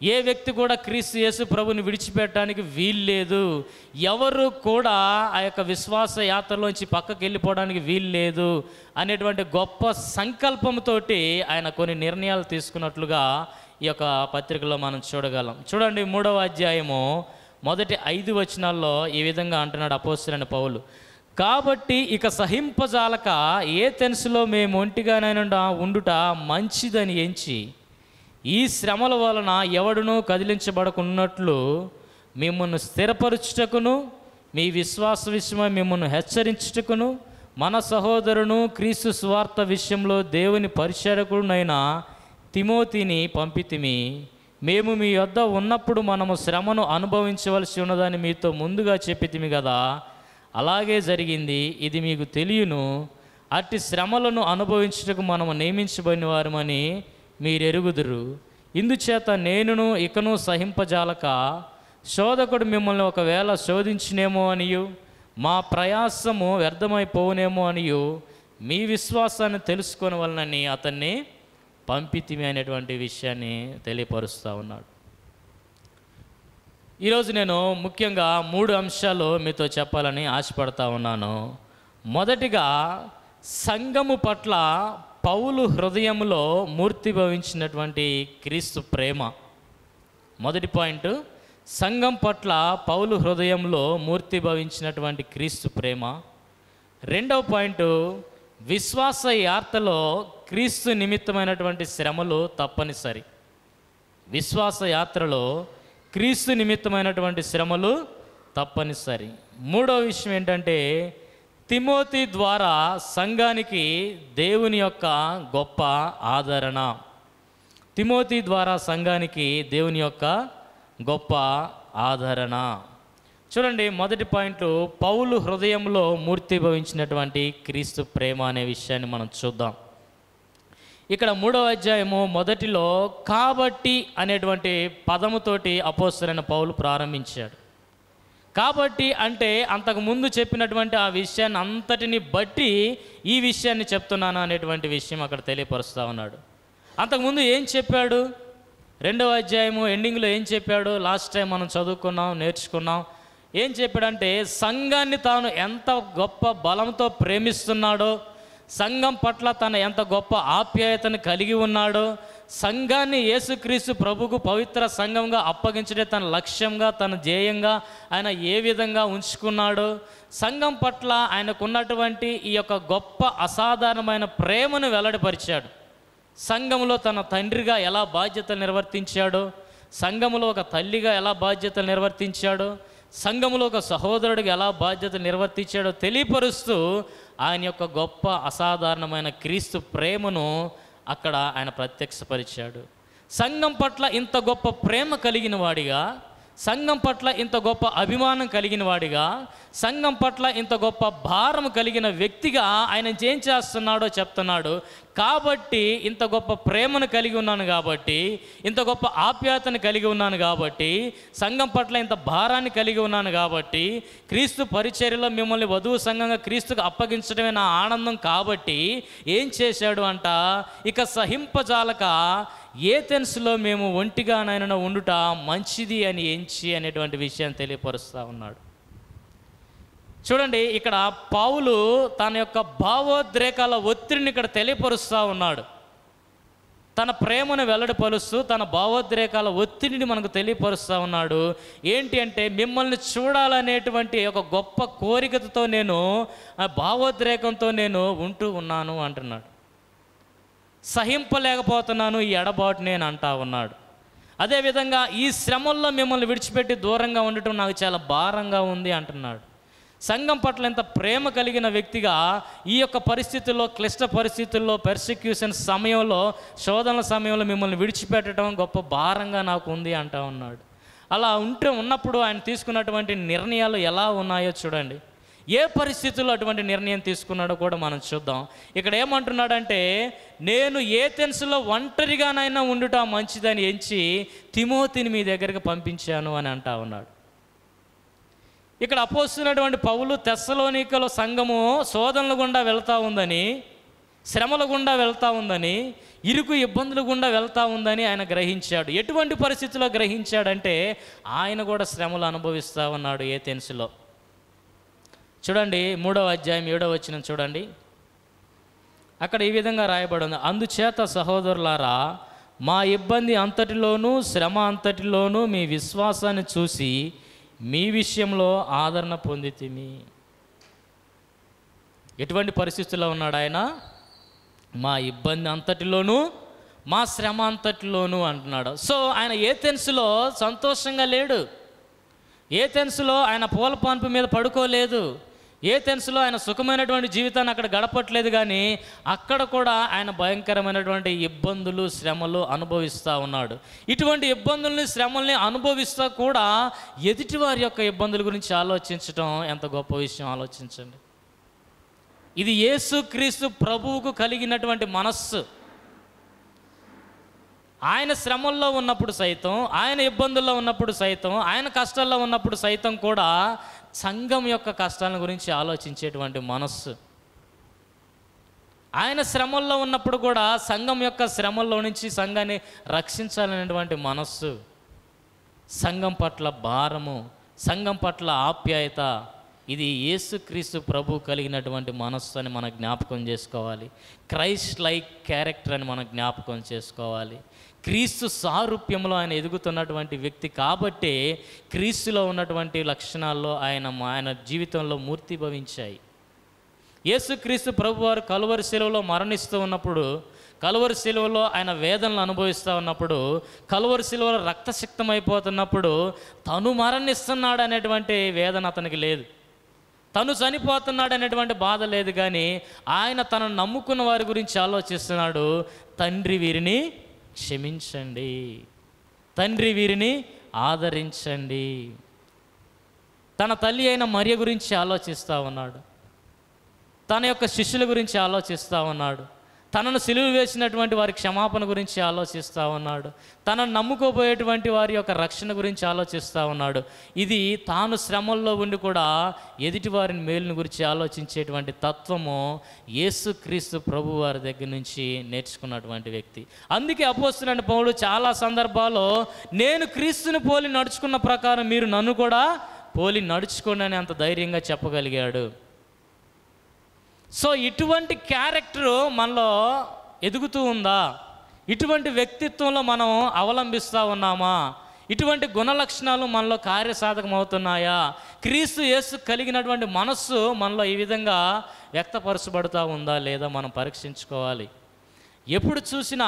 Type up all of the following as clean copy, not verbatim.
ఏ వ్యక్తి కూడా క్రీస్తు యేసు ప్రభుని విడిచిపెట్టడానికి వీల్లేదు. ఎవరు కూడా ఆ యొక్క విశ్వాస యాత్రలోంచి పక్కకి వెళ్ళిపోవడానికి వీల్లేదు అనేటువంటి గొప్ప సంకల్పంతో ఆయన కొన్ని నిర్ణయాలు తీసుకున్నట్లుగా ఈ యొక్క పత్రికలో మనం చూడగలం. చూడండి, 3వ అధ్యాయము మొదటి 5 వచనాల్లో ఈ విధంగా అంటున్నాడు అపోస్తలుడైన పౌలు. కాబట్టి ఇక సహింపజాలక ఏథెన్సులో మేము ఒంటిగానైనా ఉండుట మంచిదని ఎంచి ఈ శ్రమల వలన ఎవడునూ కదిలించబడకున్నట్లు మిమ్మల్ని స్థిరపరచుటకును మీ విశ్వాస విషయమై మిమ్మల్ని హెచ్చరించుటకును మన సహోదరును క్రీస్తు సువార్త విషయంలో దేవుని పరిచారకుడునైన తిమోతిని పంపితిమి. మేము మీ యొద్ద ఉన్నప్పుడు మనము శ్రమను అనుభవించవలసి ఉన్నదని మీతో ముందుగా చెప్పితిమి కదా, అలాగే జరిగింది. ఇది మీకు తెలియను. అట్టి శ్రమలను అనుభవించుటకు మనము నియమించబడిన వారమని మీరెరుగుదురు. ఇందుచేత నేనును ఇకను సహింపజాలక శోధకుడు మిమ్మల్ని ఒకవేళ శోధించినేమో అనియు మా ప్రయాసము వ్యర్థమైపోవునేమో అనియు మీ విశ్వాసాన్ని తెలుసుకొనవలనని అతన్ని పంపితిమి అనేటువంటి విషయాన్ని తెలియపరుస్తూ ఉన్నాడు. ఈరోజు నేను ముఖ్యంగా 3 అంశాలు మీతో చెప్పాలని ఆశపడతా ఉన్నాను. మొదటిగా, సంఘము పట్ల పౌలు హృదయంలో మూర్తిభవించినటువంటి క్రీస్తు ప్రేమ. మొదటి పాయింట్, సంఘం పట్ల పౌలు హృదయంలో మూర్తిభవించినటువంటి క్రీస్తు ప్రేమ. రెండవ పాయింట్, విశ్వాస యాత్రలో క్రీస్తు నిమిత్తమైనటువంటి శ్రమలు తప్పనిసరి. విశ్వాస యాత్రలో క్రీస్తు నిమిత్తమైనటువంటి శ్రమలు తప్పనిసరి. మూడవ విషయం ఏంటంటే, తిమోతి ద్వారా సంఘానికి దేవుని యొక్క గొప్ప ఆదరణ. తిమోతి ద్వారా సంఘానికి దేవుని యొక్క గొప్ప ఆదరణ. చూడండి, మొదటి పాయింట్, పౌలు హృదయంలో మూర్తిభవించినటువంటి క్రీస్తు ప్రేమ అనే విషయాన్ని మనం చూద్దాం. ఇక్కడ 3వ అధ్యాయము మొదటిలో కాబట్టి అనేటువంటి పదముతోటి అపోస్తలుడైన పౌలు ప్రారంభించాడు. కాబట్టి అంటే అంతకుముందు చెప్పినటువంటి ఆ విషయాన్ని అంతటిని బట్టి ఈ విషయాన్ని చెప్తున్నాను అనేటువంటి విషయం అక్కడ తెలియపరుస్తూ ఉన్నాడు. అంతకుముందు ఏం చెప్పాడు? 2వ అధ్యాయము ఎండింగ్లో ఏం చెప్పాడు? లాస్ట్ టైం మనం చదువుకున్నాం, నేర్చుకున్నాం. ఏం చెప్పాడంటే, సంఘాన్ని తాను ఎంత గొప్ప బలంతో ప్రేమిస్తున్నాడో, సంఘం పట్ల తన ఎంత గొప్ప ఆప్యాయతను కలిగి ఉన్నాడో, సంఘాన్ని యేసుక్రీస్తు ప్రభుకు పవిత్ర సంఘంగా అప్పగించడే తన లక్ష్యంగా, తన ధ్యేయంగా ఆయన ఏ విధంగా ఉంచుకున్నాడో, సంఘం పట్ల ఆయనకున్నటువంటి ఈ యొక్క గొప్ప అసాధారణమైన ప్రేమను వెల్లడిపరిచాడు. సంఘంలో తన తండ్రిగా ఎలా బాధ్యతలు నిర్వర్తించాడో, సంఘంలో ఒక తల్లిగా ఎలా బాధ్యతలు నిర్వర్తించాడో, సంఘంలో ఒక సహోదరుడికి ఎలా బాధ్యతలు నిర్వర్తించాడో తెలియపరుస్తూ ఆయన యొక్క గొప్ప అసాధారణమైన క్రీస్తు ప్రేమను అక్కడ ఆయన ప్రత్యక్షపరిచాడు. సంఘం పట్ల ఇంత గొప్ప ప్రేమ కలిగిన వాడిగా, సంఘం పట్ల ఇంత గొప్ప అభిమానం కలిగిన వాడిగా, సంఘం పట్ల ఇంత గొప్ప భారం కలిగిన వ్యక్తిగా ఆయన ఏం చేస్తున్నాడో చెప్తున్నాడు. కాబట్టి ఇంత గొప్ప ప్రేమను కలిగి ఉన్నాను కాబట్టి, ఇంత గొప్ప ఆప్యాయతను కలిగి ఉన్నాను కాబట్టి, సంఘం పట్ల ఇంత భారాన్ని కలిగి ఉన్నాను కాబట్టి, క్రీస్తు పరిచర్యలో మిమ్మల్ని వధువు సంఘంగా క్రీస్తుకు అప్పగించడమే నా ఆనందం కాబట్టి ఏం చేశాడు అంట, ఇక సహింపజాలక ఏథెన్సులో మేము ఒంటిగానైనా ఉండుట మంచిది అని ఎంచి అనేటువంటి విషయాన్ని తెలియపరుస్తూ ఉన్నాడు. చూడండి, ఇక్కడ పౌలు తన యొక్క భావోద్రేకాల ఒత్తిడిని ఇక్కడ తెలియపరుస్తూ ఉన్నాడు. తన ప్రేమను వెల్లడిపరుస్తూ తన భావోద్రేకాల ఒత్తిడిని మనకు తెలియపరుస్తూ ఉన్నాడు. ఏంటి అంటే, మిమ్మల్ని చూడాలనేటువంటి ఒక గొప్ప కోరికతో నేను, భావోద్రేకంతో నేను ఉంటూ ఉన్నాను అంటున్నాడు. సహింపలేకపోతున్నాను ఈ ఎడబాటు నేను అంటా ఉన్నాడు. అదేవిధంగా ఈ శ్రమల్లో మిమ్మల్ని విడిచిపెట్టి దూరంగా ఉండటం నాకు చాలా భారంగా ఉంది అంటున్నాడు. సంఘం పట్ల ఎంత ప్రేమ కలిగిన వ్యక్తిగా ఈ యొక్క పరిస్థితుల్లో, క్లిష్ట పరిస్థితుల్లో, పెర్సిక్యూషన్ సమయంలో, శోధనల సమయంలో మిమ్మల్ని విడిచిపెట్టడం గొప్ప భారంగా నాకు ఉంది అంటా ఉన్నాడు. అలా ఉన్నప్పుడు ఆయన తీసుకున్నటువంటి నిర్ణయాలు ఎలా ఉన్నాయో చూడండి. ఏ పరిస్థితుల్లో అటువంటి నిర్ణయం తీసుకున్నాడో కూడా మనం చూద్దాం. ఇక్కడ ఏమంటున్నాడంటే, నేను ఏథెన్సులో ఒంటరిగానైనా ఉండుట మంచిదని ఎంచి తిమోతిని మీ దగ్గరికి పంపించాను అని అంటా ఉన్నాడు. ఇక్కడ అపోస్తున్నటువంటి పౌలు తెస్సలోనికలో సంఘము శోధనల గుండా వెళ్తూ ఉందని, శ్రమల గుండా వెళ్తూ ఉందని, ఇరుకు ఇబ్బందులు గుండా వెళ్తూ ఉందని ఆయన గ్రహించాడు. ఎటువంటి పరిస్థితిలో గ్రహించాడంటే ఆయన కూడా శ్రమలు అనుభవిస్తూ ఉన్నాడు ఏథెన్సులో. చూడండి 3వ అధ్యాయం 7వ వచనం చూడండి. అక్కడ ఈ విధంగా రాయబడి ఉంది, అందుచేత సహోదరులారా మా ఇబ్బంది అంతటిలోనూ శ్రమ అంతటిలోనూ మీ విశ్వాసాన్ని చూసి మీ విషయంలో ఆదరణ పొందితిమి. ఎటువంటి పరిస్థితుల్లో ఉన్నాడు ఆయన? మా ఇబ్బంది అంతటిలోనూ మా శ్రమ అంతటిలోనూ అంటున్నాడు. సో ఆయన ఏథెన్సులో సంతోషంగా లేడు. ఏథెన్సులో ఆయన పూల పాన్పు మీద పడుకోలేదు. ఏథెన్సులో ఆయన సుఖమైనటువంటి జీవితాన్ని అక్కడ గడపట్లేదు. కానీ అక్కడ కూడా ఆయన భయంకరమైనటువంటి ఇబ్బందులు శ్రమలు అనుభవిస్తూ ఉన్నాడు. ఇటువంటి ఇబ్బందుల్ని శ్రమల్ని అనుభవిస్తూ కూడా ఎదుటివారి యొక్క ఇబ్బందుల గురించి ఆలోచించడం ఎంత గొప్ప విషయం ఆలోచించండి. ఇది యేసుక్రీస్తు ప్రభువుకు కలిగినటువంటి మనస్సు. ఆయన శ్రమల్లో ఉన్నప్పుడు సైతం, ఆయన ఇబ్బందుల్లో ఉన్నప్పుడు సైతం, ఆయన కష్టాల్లో ఉన్నప్పుడు సైతం కూడా సంఘం యొక్క కష్టాల గురించి ఆలోచించేటువంటి మనస్సు. ఆయన శ్రమల్లో ఉన్నప్పుడు కూడా సంఘం యొక్క శ్రమల్లో నుంచి సంఘాన్ని రక్షించాలనేటువంటి మనస్సు, సంఘం పట్ల భారము, సంఘం పట్ల ఆప్యాయత, ఇది యేసుక్రీస్తు ప్రభు కలిగినటువంటి మనస్సు అని మనం జ్ఞాపకం చేసుకోవాలి. క్రైస్ట్ లైక్ క్యారెక్టర్ అని మనం జ్ఞాపకం చేసుకోవాలి. క్రీస్తు సారూప్యంలో ఆయన ఎదుగుతున్నటువంటి వ్యక్తి కాబట్టే క్రీస్తులో ఉన్నటువంటి లక్షణాల్లో ఆయన జీవితంలో మూర్తిభవించాయి. యేసుక్రీస్తు ప్రభువారు కలువరి శిలువలో మరణిస్తూ ఉన్నప్పుడు, కలువరి శిలువలో ఆయన వేదనలు అనుభవిస్తూ ఉన్నప్పుడు, కలువరి శిలువలో రక్తసిక్తమైపోతున్నప్పుడు తను మరణిస్తున్నాడు అనేటువంటి వేదన అతనికి లేదు, తను చనిపోతున్నాడు అనేటువంటి బాధ లేదు. కానీ ఆయన తనను నమ్ముకున్న వారి గురించి ఆలోచిస్తున్నాడు. తండ్రి వీరిని క్షమించండి, తండ్రి వీరిని ఆదరించండి. తన తల్లి అయిన మరియ గురించి ఆలోచిస్తూ ఉన్నాడు, తన యొక్క శిష్యుల గురించి ఆలోచిస్తూ ఉన్నాడు, తనను సిలువ వేసినటువంటి వారి క్షమాపణ గురించి ఆలోచిస్తూ ఉన్నాడు, తనను నమ్ముకోబోయేటువంటి వారి యొక్క రక్షణ గురించి ఆలోచిస్తూ ఉన్నాడు. ఇది తాను శ్రమల్లో ఉండి కూడా ఎదుటి వారిని మేలుని గురించి ఆలోచించేటువంటి తత్వము యేసుక్రీస్తు ప్రభు వారి దగ్గర నుంచి నేర్చుకున్నటువంటి వ్యక్తి. అందుకే అపోస్తలుడైన పౌలు చాలా సందర్భాల్లో నేను క్రీస్తుని పోలి నడుచుకున్న ప్రకారం మీరు నన్ను కూడా పోలి నడుచుకోండి అని అంత ధైర్యంగా చెప్పగలిగాడు. సో ఇటువంటి క్యారెక్టరు మనలో ఎదుగుతూ ఉందా? ఇటువంటి వ్యక్తిత్వంలో మనం అవలంబిస్తూ ఉన్నామా? ఇటువంటి గుణలక్షణాలు మనలో కార్యసాధకం అవుతున్నాయా? క్రీస్తు యేసు కలిగినటువంటి మనస్సు మనలో ఈ విధంగా వ్యక్తపరచబడుతూ ఉందా లేదా మనం పరీక్షించుకోవాలి. ఎప్పుడు చూసినా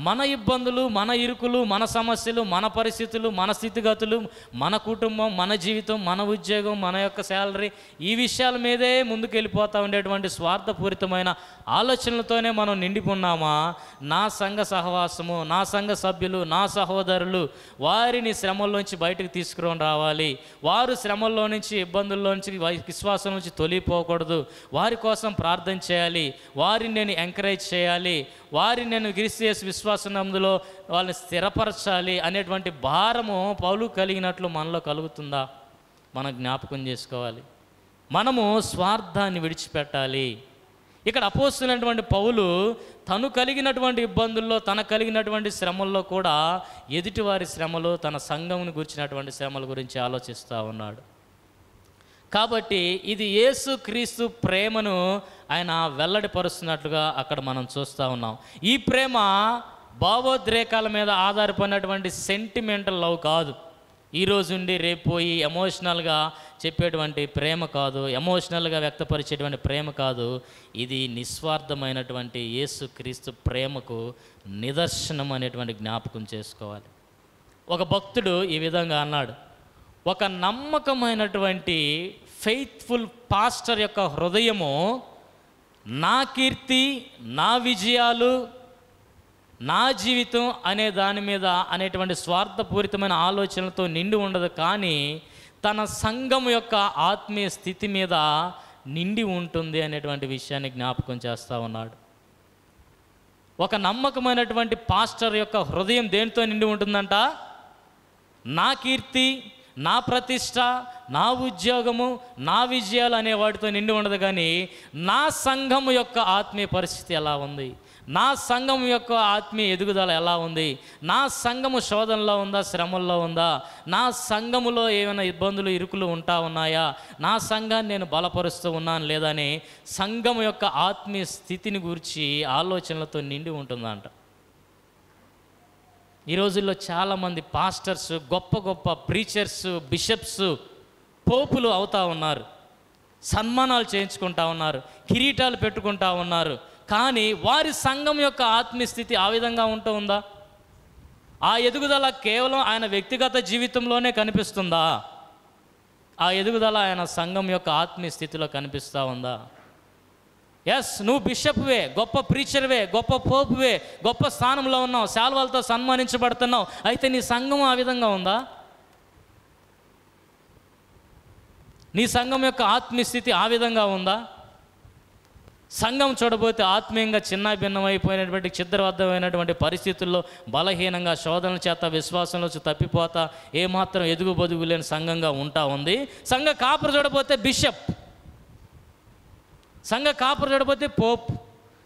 మన ఇబ్బందులు, మన ఇరుకులు, మన సమస్యలు, మన పరిస్థితులు, మన స్థితిగతులు, మన కుటుంబం, మన జీవితం, మన ఉద్యోగం, మన యొక్క శాలరీ, ఈ విషయాల మీదే ముందుకు వెళ్ళిపోతూ ఉండేటువంటి స్వార్థపూరితమైన ఆలోచనలతోనే మనం నిండిపోన్నామా? నా సంఘ సహవాసము, నా సంఘ సభ్యులు, నా సహోదరులు, వారిని శ్రమల్లోంచి బయటకు తీసుకుని రావాలి, వారు శ్రమల్లో నుంచి, ఇబ్బందుల్లో నుంచి, విశ్వాసం నుంచి తొలిపోకూడదు, వారి కోసం ప్రార్థన చేయాలి, వారిని నేను ఎంకరేజ్ చేయాలి, వారిని నేను క్రీస్తు యేసు విశ్వాసనందులో వాళ్ళని స్థిరపరచాలి అనేటువంటి భారము పౌలు కలిగినట్లు మనలో కలుగుతుందా? మనం జ్ఞాపకం చేసుకోవాలి. మనము స్వార్థాన్ని విడిచిపెట్టాలి. ఇక్కడ అపోస్తలుడైనటువంటి పౌలు తను కలిగినటువంటి ఇబ్బందుల్లో, తన కలిగినటువంటి శ్రమల్లో కూడా ఎదుటివారి శ్రమలు, తన సంఘమును గురించినటువంటి శ్రమల గురించి ఆలోచిస్తూ ఉన్నాడు. కాబట్టి ఇది యేసుక్రీస్తు ప్రేమను ఆయన వెల్లడిపరుస్తున్నట్లుగా అక్కడ మనం చూస్తూ ఉన్నాం. ఈ ప్రేమ భావోద్రేకాల మీద ఆధారపడినటువంటి సెంటిమెంటల్ లవ్ కాదు. ఈరోజు ఉండి రేపు పోయి ఎమోషనల్గా చెప్పేటువంటి ప్రేమ కాదు, ఎమోషనల్గా వ్యక్తపరిచేటువంటి ప్రేమ కాదు. ఇది నిస్వార్థమైనటువంటి యేసుక్రీస్తు ప్రేమకు నిదర్శనం అనేటువంటి జ్ఞాపకం చేసుకోవాలి. ఒక భక్తుడు ఈ విధంగా అన్నాడు, ఒక నమ్మకమైనటువంటి ఫెయిత్ఫుల్ పాస్టర్ యొక్క హృదయము నా కీర్తి, నా విజయాలు, నా జీవితం అనే దాని మీద అనేటువంటి స్వార్థపూరితమైన ఆలోచనలతో నిండి ఉండదు, కానీ తన సంఘం యొక్క ఆత్మీయ స్థితి మీద నిండి ఉంటుంది అనేటువంటి విషయాన్ని జ్ఞాపకం చేస్తూ ఉన్నాడు. ఒక నమ్మకమైనటువంటి పాస్టర్ యొక్క హృదయం దేనితో నిండి ఉంటుందంట? నా కీర్తి, నా ప్రతిష్ట, నా ఉద్యోగము, నా విజయాలు అనే వాటితో నిండి ఉండదు, కానీ నా సంఘము యొక్క ఆత్మీయ పరిస్థితి ఎలా ఉంది, నా సంఘం యొక్క ఆత్మీయ ఎదుగుదల ఎలా ఉంది, నా సంఘము శోధనలో ఉందా, శ్రమల్లో ఉందా, నా సంఘములో ఏమైనా ఇబ్బందులు ఇరుకులు ఉన్నాయా, నా సంఘాన్ని నేను బలపరుస్తూ ఉన్నాను లేదా అని సంఘం యొక్క ఆత్మీయ స్థితిని గురించి ఆలోచనలతో నిండి ఉంటుందంట. ఈ రోజుల్లో చాలామంది పాస్టర్స్, గొప్ప గొప్ప ప్రీచర్స్, బిషప్స్, పోపులు అవుతా ఉన్నారు, సన్మానాలు చేయించుకుంటా ఉన్నారు, కిరీటాలు పెట్టుకుంటా ఉన్నారు. కానీ వారి సంఘం యొక్క ఆత్మీయ స్థితి ఆ విధంగా ఉందా? ఆ ఎదుగుదల కేవలం ఆయన వ్యక్తిగత జీవితంలోనే కనిపిస్తుందా? ఆ ఎదుగుదల ఆయన సంఘం యొక్క ఆత్మీయ స్థితిలో కనిపిస్తూ ఉందా? ఎస్, నువ్వు బిషప్వే, గొప్ప ప్రీచర్వే, గొప్ప పోపువే, గొప్ప స్థానంలో ఉన్నావు, శాల్వాలతో సన్మానించబడుతున్నావు. అయితే నీ సంఘం ఆ విధంగా ఉందా? నీ సంఘం యొక్క ఆత్మీయ స్థితి ఆ విధంగా ఉందా? సంఘం చూడబోతే ఆత్మీయంగా చిన్న భిన్నమైపోయినటువంటి ఛిద్రబద్ధమైనటువంటి పరిస్థితుల్లో బలహీనంగా, శోధనల చేత, విశ్వాసంలో తప్పిపోతా, ఏమాత్రం ఎదుగు బదుగు లేని సంఘంగా ఉంది. సంఘ కాపురు చూడబోతే బిషప్, సంఘ కాపురు చూడబోతే పోప్,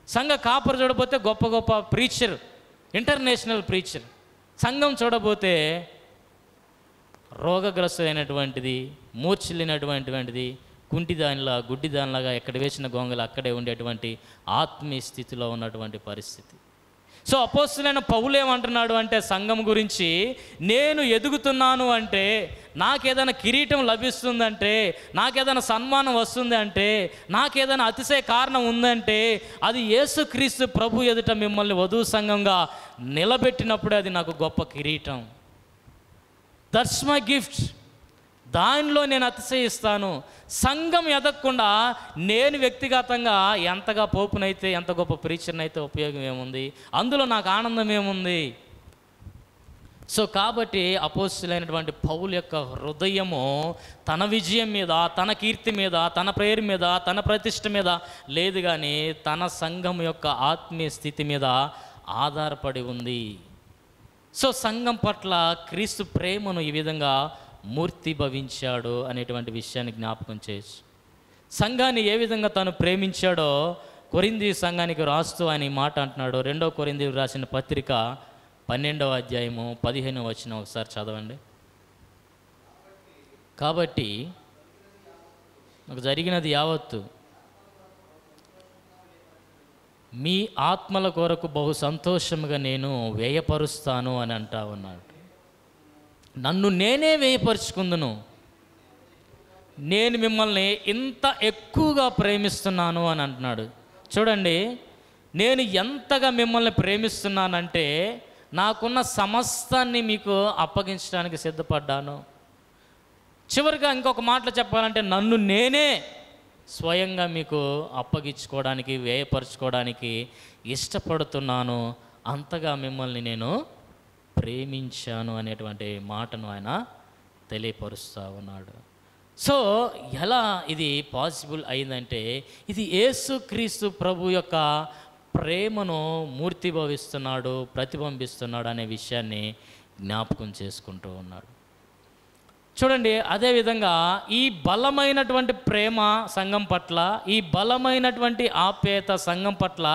సంఘ కాపురు చూడబోతే గొప్ప గొప్ప ప్రీచర్, ఇంటర్నేషనల్ ప్రీచర్. సంఘం చూడబోతే రోగగ్రస్తులైనటువంటిది, మూర్ఛిల్లినటువంటిది, కుంటిదానిలా, గుడ్డిదానిలాగా ఎక్కడ వేసిన గొంగలు అక్కడే ఉండేటువంటి ఆత్మీయ స్థితిలో ఉన్నటువంటి పరిస్థితి. సో అపోస్తలుడైన పౌలు ఏమంటున్నాడు అంటే సంఘం గురించి, నేను ఎదుగుతున్నాను అంటే, నాకేదైనా కిరీటం లభిస్తుందంటే, నాకేదైనా సన్మానం వస్తుంది అంటే, నాకేదైనా అతిశయ కారణం ఉందంటే, అది యేసుక్రీస్తు ప్రభు ఎదుట మిమ్మల్ని వధువు సంఘంగా నిలబెట్టినప్పుడే అది నాకు గొప్ప కిరీటం. That's my gift. దానిలో నేను అతిశయిస్తాను. సంఘం ఎదగకుండా నేను వ్యక్తిగతంగా ఎంతగా పోపునైతే, ఎంత గొప్ప ప్రీచర్నైతే ఉపయోగం ఏముంది? అందులో నాకు ఆనందం ఏముంది? సో కాబట్టి అపోస్తలుడైనటువంటి పౌలు యొక్క హృదయము తన విజయం మీద, తన కీర్తి మీద, తన పేరు మీద, తన ప్రతిష్ట మీద లేదు, కానీ తన సంఘం యొక్క ఆత్మీయ స్థితి మీద ఆధారపడి ఉంది. సో సంఘం పట్ల క్రీస్తు ప్రేమను ఈ విధంగా మూర్తిభవించాడు అనేటువంటి విషయాన్ని జ్ఞాపకం చేయొచ్చు. సంఘాన్ని ఏ విధంగా తను ప్రేమించాడో కొరింథీ సంఘానికి రాస్తూ ఆయన ఈ మాట అంటున్నాడు. 2వ కొరింథీయులకు రాసిన పత్రిక 12వ అధ్యాయము 15వ వచనం ఒకసారి చదవండి. కాబట్టి నాకు జరిగినది యావత్తు మీ ఆత్మల కొరకు బహు సంతోషముగా నేను వ్యయపరుస్తాను అని అంటా ఉన్నాడు. నన్ను నేనే వ్యయపరుచుకుందును, నేను మిమ్మల్ని ఇంత ఎక్కువగా ప్రేమిస్తున్నాను అని అంటున్నాడు. చూడండి, నేను ఎంతగా మిమ్మల్ని ప్రేమిస్తున్నానంటే నాకున్న సమస్తాన్ని మీకు అప్పగించడానికి సిద్ధపడ్డాను. చివరిగా ఇంకొక మాటలో చెప్పాలంటే నన్ను నేనే స్వయంగా మీకు అప్పగించుకోవడానికి, వ్యయపరచుకోవడానికి ఇష్టపడుతున్నాను, అంతగా మిమ్మల్ని నేను ప్రేమించాను అనేటువంటి మాటను ఆయన తెలియపరుస్తూ ఉన్నాడు. సో ఎలా ఇది పాసిబుల్ అయిందంటే, ఇది యేసుక్రీస్తు ప్రభు యొక్క ప్రేమను మూర్తిభవిస్తున్నాడు, ప్రతిబింబిస్తున్నాడు అనే విషయాన్ని జ్ఞాపకం చేసుకుంటూ ఉన్నాడు. చూడండి, అదేవిధంగా ఈ బలమైనటువంటి ప్రేమ సంఘం పట్ల, ఈ బలమైనటువంటి ఆప్యాయత సంఘం పట్ల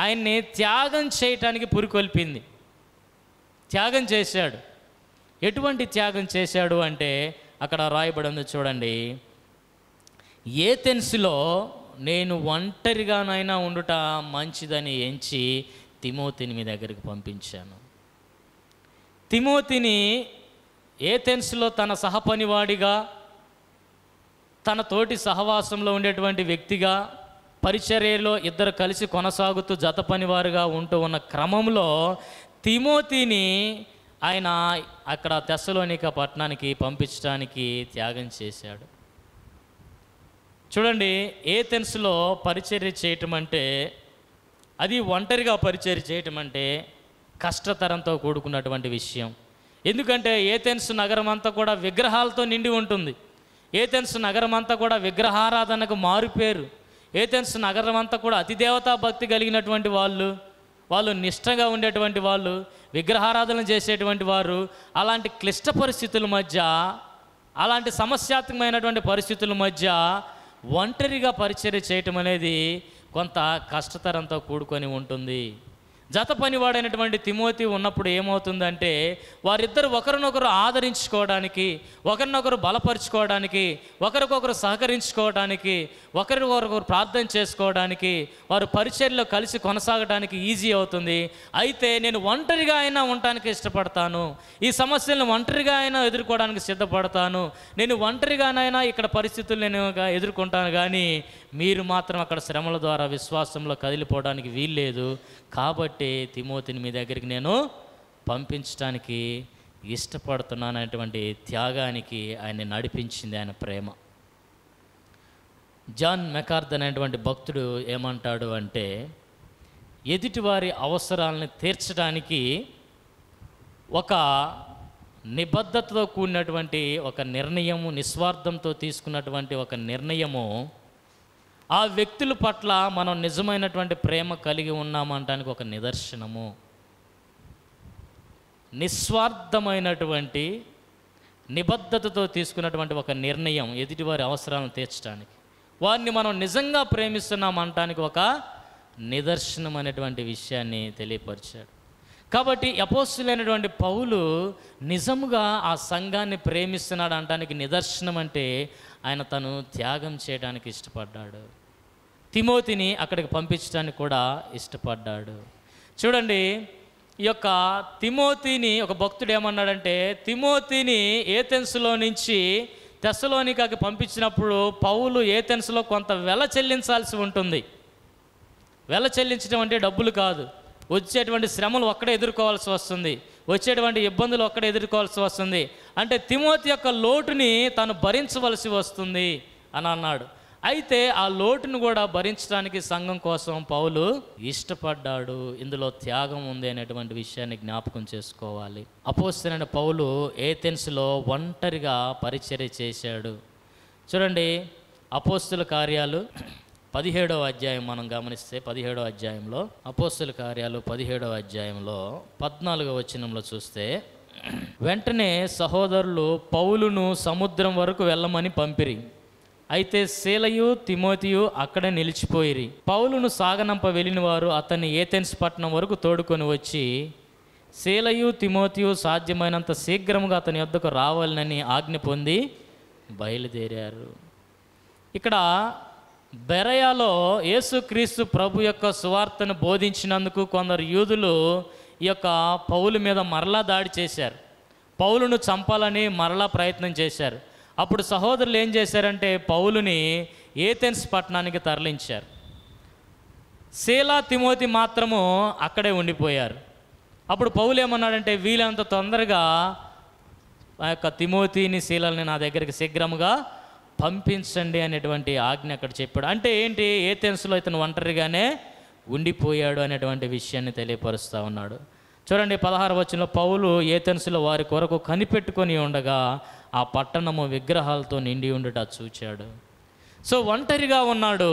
ఆయన్ని త్యాగం చేయటానికి పురికొల్పింది. త్యాగం చేశాడు. ఎటువంటి త్యాగం చేశాడు అంటే అక్కడ రాయబడి ఉంది చూడండి. ఏథెన్స్లో నేను ఒంటరిగానైనా ఉండుట మంచిదని ఎంచి తిమోతిని మీ దగ్గరికి పంపించాను. తిమోతిని ఏథెన్స్లో తన సహపనివాడిగా, తన తోటి సహవాసంలో ఉండేటువంటి వ్యక్తిగా, పరిచర్యలో ఇద్దరు కలిసి కొనసాగుతూ జత పనివారుగా ఉంటూ ఉన్న క్రమంలో తిమోతిని ఆయన అక్కడ తెస్సలోనిక పట్టణానికి పంపించడానికి త్యాగం చేశాడు. చూడండి, ఏథెన్స్లో పరిచర్య చేయటం అంటే, అది ఒంటరిగా పరిచర్య చేయటం అంటే కష్టతరంతో కూడుకున్నటువంటి విషయం. ఎందుకంటే ఏథెన్స్ నగరం అంతా కూడా విగ్రహాలతో నిండి ఉంటుంది. ఏథెన్స్ నగరం అంతా కూడా విగ్రహారాధనకు మారుపేరు. ఏథెన్స్ నగరం అంతా కూడా అతిదేవతా భక్తి కలిగినటువంటి వాళ్ళు నిష్టగా ఉండేటువంటి వాళ్ళు, విగ్రహారాధన చేసేటువంటి వారు. అలాంటి క్లిష్ట పరిస్థితుల మధ్య, అలాంటి సమస్యాత్మకమైనటువంటి పరిస్థితుల మధ్య ఒంటరిగా పరిచర్య చేయటం అనేది కొంత కష్టతరంతో కూడుకొని ఉంటుంది. జత పనివాడైనటువంటి తిమోతి ఉన్నప్పుడు ఏమవుతుందంటే వారిద్దరు ఒకరినొకరు ఆదరించుకోవడానికి, ఒకరినొకరు బలపరుచుకోవడానికి, ఒకరికొకరు సహకరించుకోవడానికి, ఒకరికొకరు ప్రార్థన చేసుకోవడానికి, వారు పరిచర్యలో కలిసి కొనసాగడానికి ఈజీ అవుతుంది. అయితే నేను ఒంటరిగా అయినా ఉండటానికి ఇష్టపడతాను, ఈ సమస్యలను ఒంటరిగా అయినా ఎదుర్కోవడానికి సిద్ధపడతాను, నేను ఒంటరిగానైనా ఇక్కడ పరిస్థితులు నేను ఎదుర్కొంటాను, కానీ మీరు మాత్రం అక్కడ శ్రమల ద్వారా విశ్వాసంలో కదిలిపోవడానికి వీల్లేదు. కాబట్టి తిమోతిని మీ దగ్గరికి నేను పంపించడానికి ఇష్టపడుతున్నాను అనేటువంటి త్యాగానికి ఆయన నడిపించింది ఆయన ప్రేమ. జాన్ మెకార్థ్ అనేటువంటి భక్తుడు ఏమంటాడు అంటే, ఎదుటివారి అవసరాలను తీర్చడానికి ఒక నిబద్ధతతో కూడినటువంటి ఒక నిర్ణయము, నిస్వార్థంతో తీసుకున్నటువంటి ఒక నిర్ణయము ఆ వ్యక్తుల పట్ల మనం నిజమైనటువంటి ప్రేమ కలిగి ఉన్నామంటానికి ఒక నిదర్శనము. నిస్వార్థమైనటువంటి నిబద్ధతతో తీసుకున్నటువంటి ఒక నిర్ణయం ఎదుటివారి అవసరాలను తీర్చడానికి, వారిని మనం నిజంగా ప్రేమిస్తున్నామంటానికి ఒక నిదర్శనం అనేటువంటి విషయాన్ని తెలియపరిచాడు. కాబట్టి అపోస్తలుడైనటువంటి పౌలు నిజముగా ఆ సంఘాన్ని ప్రేమిస్తున్నాడు అనడానికి నిదర్శనం అంటే ఆయన తను త్యాగం చేయడానికి ఇష్టపడ్డాడు. తిమోతిని అక్కడికి పంపించడానికి కూడా ఇష్టపడ్డాడు. చూడండి, ఈ యొక్క తిమోతిని ఒక భక్తుడు ఏమన్నాడంటే, తిమోతిని ఏథెన్సులో నుంచి తెస్సలోనికకి పంపించినప్పుడు పౌలు ఏథెన్సులో కొంత వెల చెల్లించాల్సి ఉంటుంది. వెల చెల్లించడం అంటే డబ్బులు కాదు, వచ్చేటువంటి శ్రమలు ఒక్కడే ఎదుర్కోవాల్సి వస్తుంది, వచ్చేటువంటి ఇబ్బందులు ఒక్కడే ఎదుర్కోవాల్సి వస్తుంది. అంటే తిమోతి యొక్క లోటుని తను భరించవలసి వస్తుంది అని అన్నాడు. అయితే ఆ లోటును కూడా భరించడానికి సంఘం కోసం పౌలు ఇష్టపడ్డాడు. ఇందులో త్యాగం ఉంది అనేటువంటి విషయాన్ని జ్ఞాపకం చేసుకోవాలి. అపోస్తలుడైన పౌలు ఏథెన్సులో ఒంటరిగా పరిచర్య చేశాడు. చూడండి, అపోస్తల కార్యాలు 17వ అధ్యాయం మనం గమనిస్తే 17వ అధ్యాయంలో అపోస్తల కార్యాలు 17వ అధ్యాయంలో 14వ వచనంలో చూస్తే, వెంటనే సహోదరులు పౌలును సముద్రం వరకు వెళ్ళమని పంపిరి. అయితే శీలయు తిమోతియు అక్కడే నిలిచిపోయిరి. పౌలును సాగనంప వెళ్ళిన వారు అతన్ని ఏథెన్స్ పట్టణం వరకు తోడుకొని వచ్చి శీలయు తిమోతియు సాధ్యమైనంత శీఘ్రముగా అతని యొద్దకు రావాలని ఆజ్ఞ పొంది బయలుదేరారు. ఇక్కడ బెరయాలో యేసుక్రీస్తు ప్రభు యొక్క సువార్తను బోధించినందుకు కొందరు యూదులు ఈ యొక్క పౌలు మీద మరలా దాడి చేశారు. పౌలును చంపాలని మరలా ప్రయత్నం చేశారు. అప్పుడు సహోదరులు ఏం చేశారంటే పౌలుని ఏథెన్స్ పట్టణానికి తరలించారు. శీల తిమోతి మాత్రము అక్కడే ఉండిపోయారు. అప్పుడు పౌలు ఏమన్నాడంటే, వీలంత తొందరగా ఆ యొక్క తిమోతిని శీలని నా దగ్గరికి శీఘ్రముగా పంపించండి అనేటువంటి ఆజ్ఞ అక్కడ చెప్పాడు. అంటే ఏంటి, ఏథెన్స్లో ఇతను ఒంటరిగానే ఉండిపోయాడు అనేటువంటి విషయాన్ని తెలియపరుస్తూ ఉన్నాడు. చూడండి, 16వ వచనంలో పౌలు ఏథెన్సులో వారి కొరకు కనిపెట్టుకొని ఉండగా ఆ పట్టణము విగ్రహాలతో నిండి ఉండుట చూచాడు. సో ఒంటరిగా ఉన్నాడు.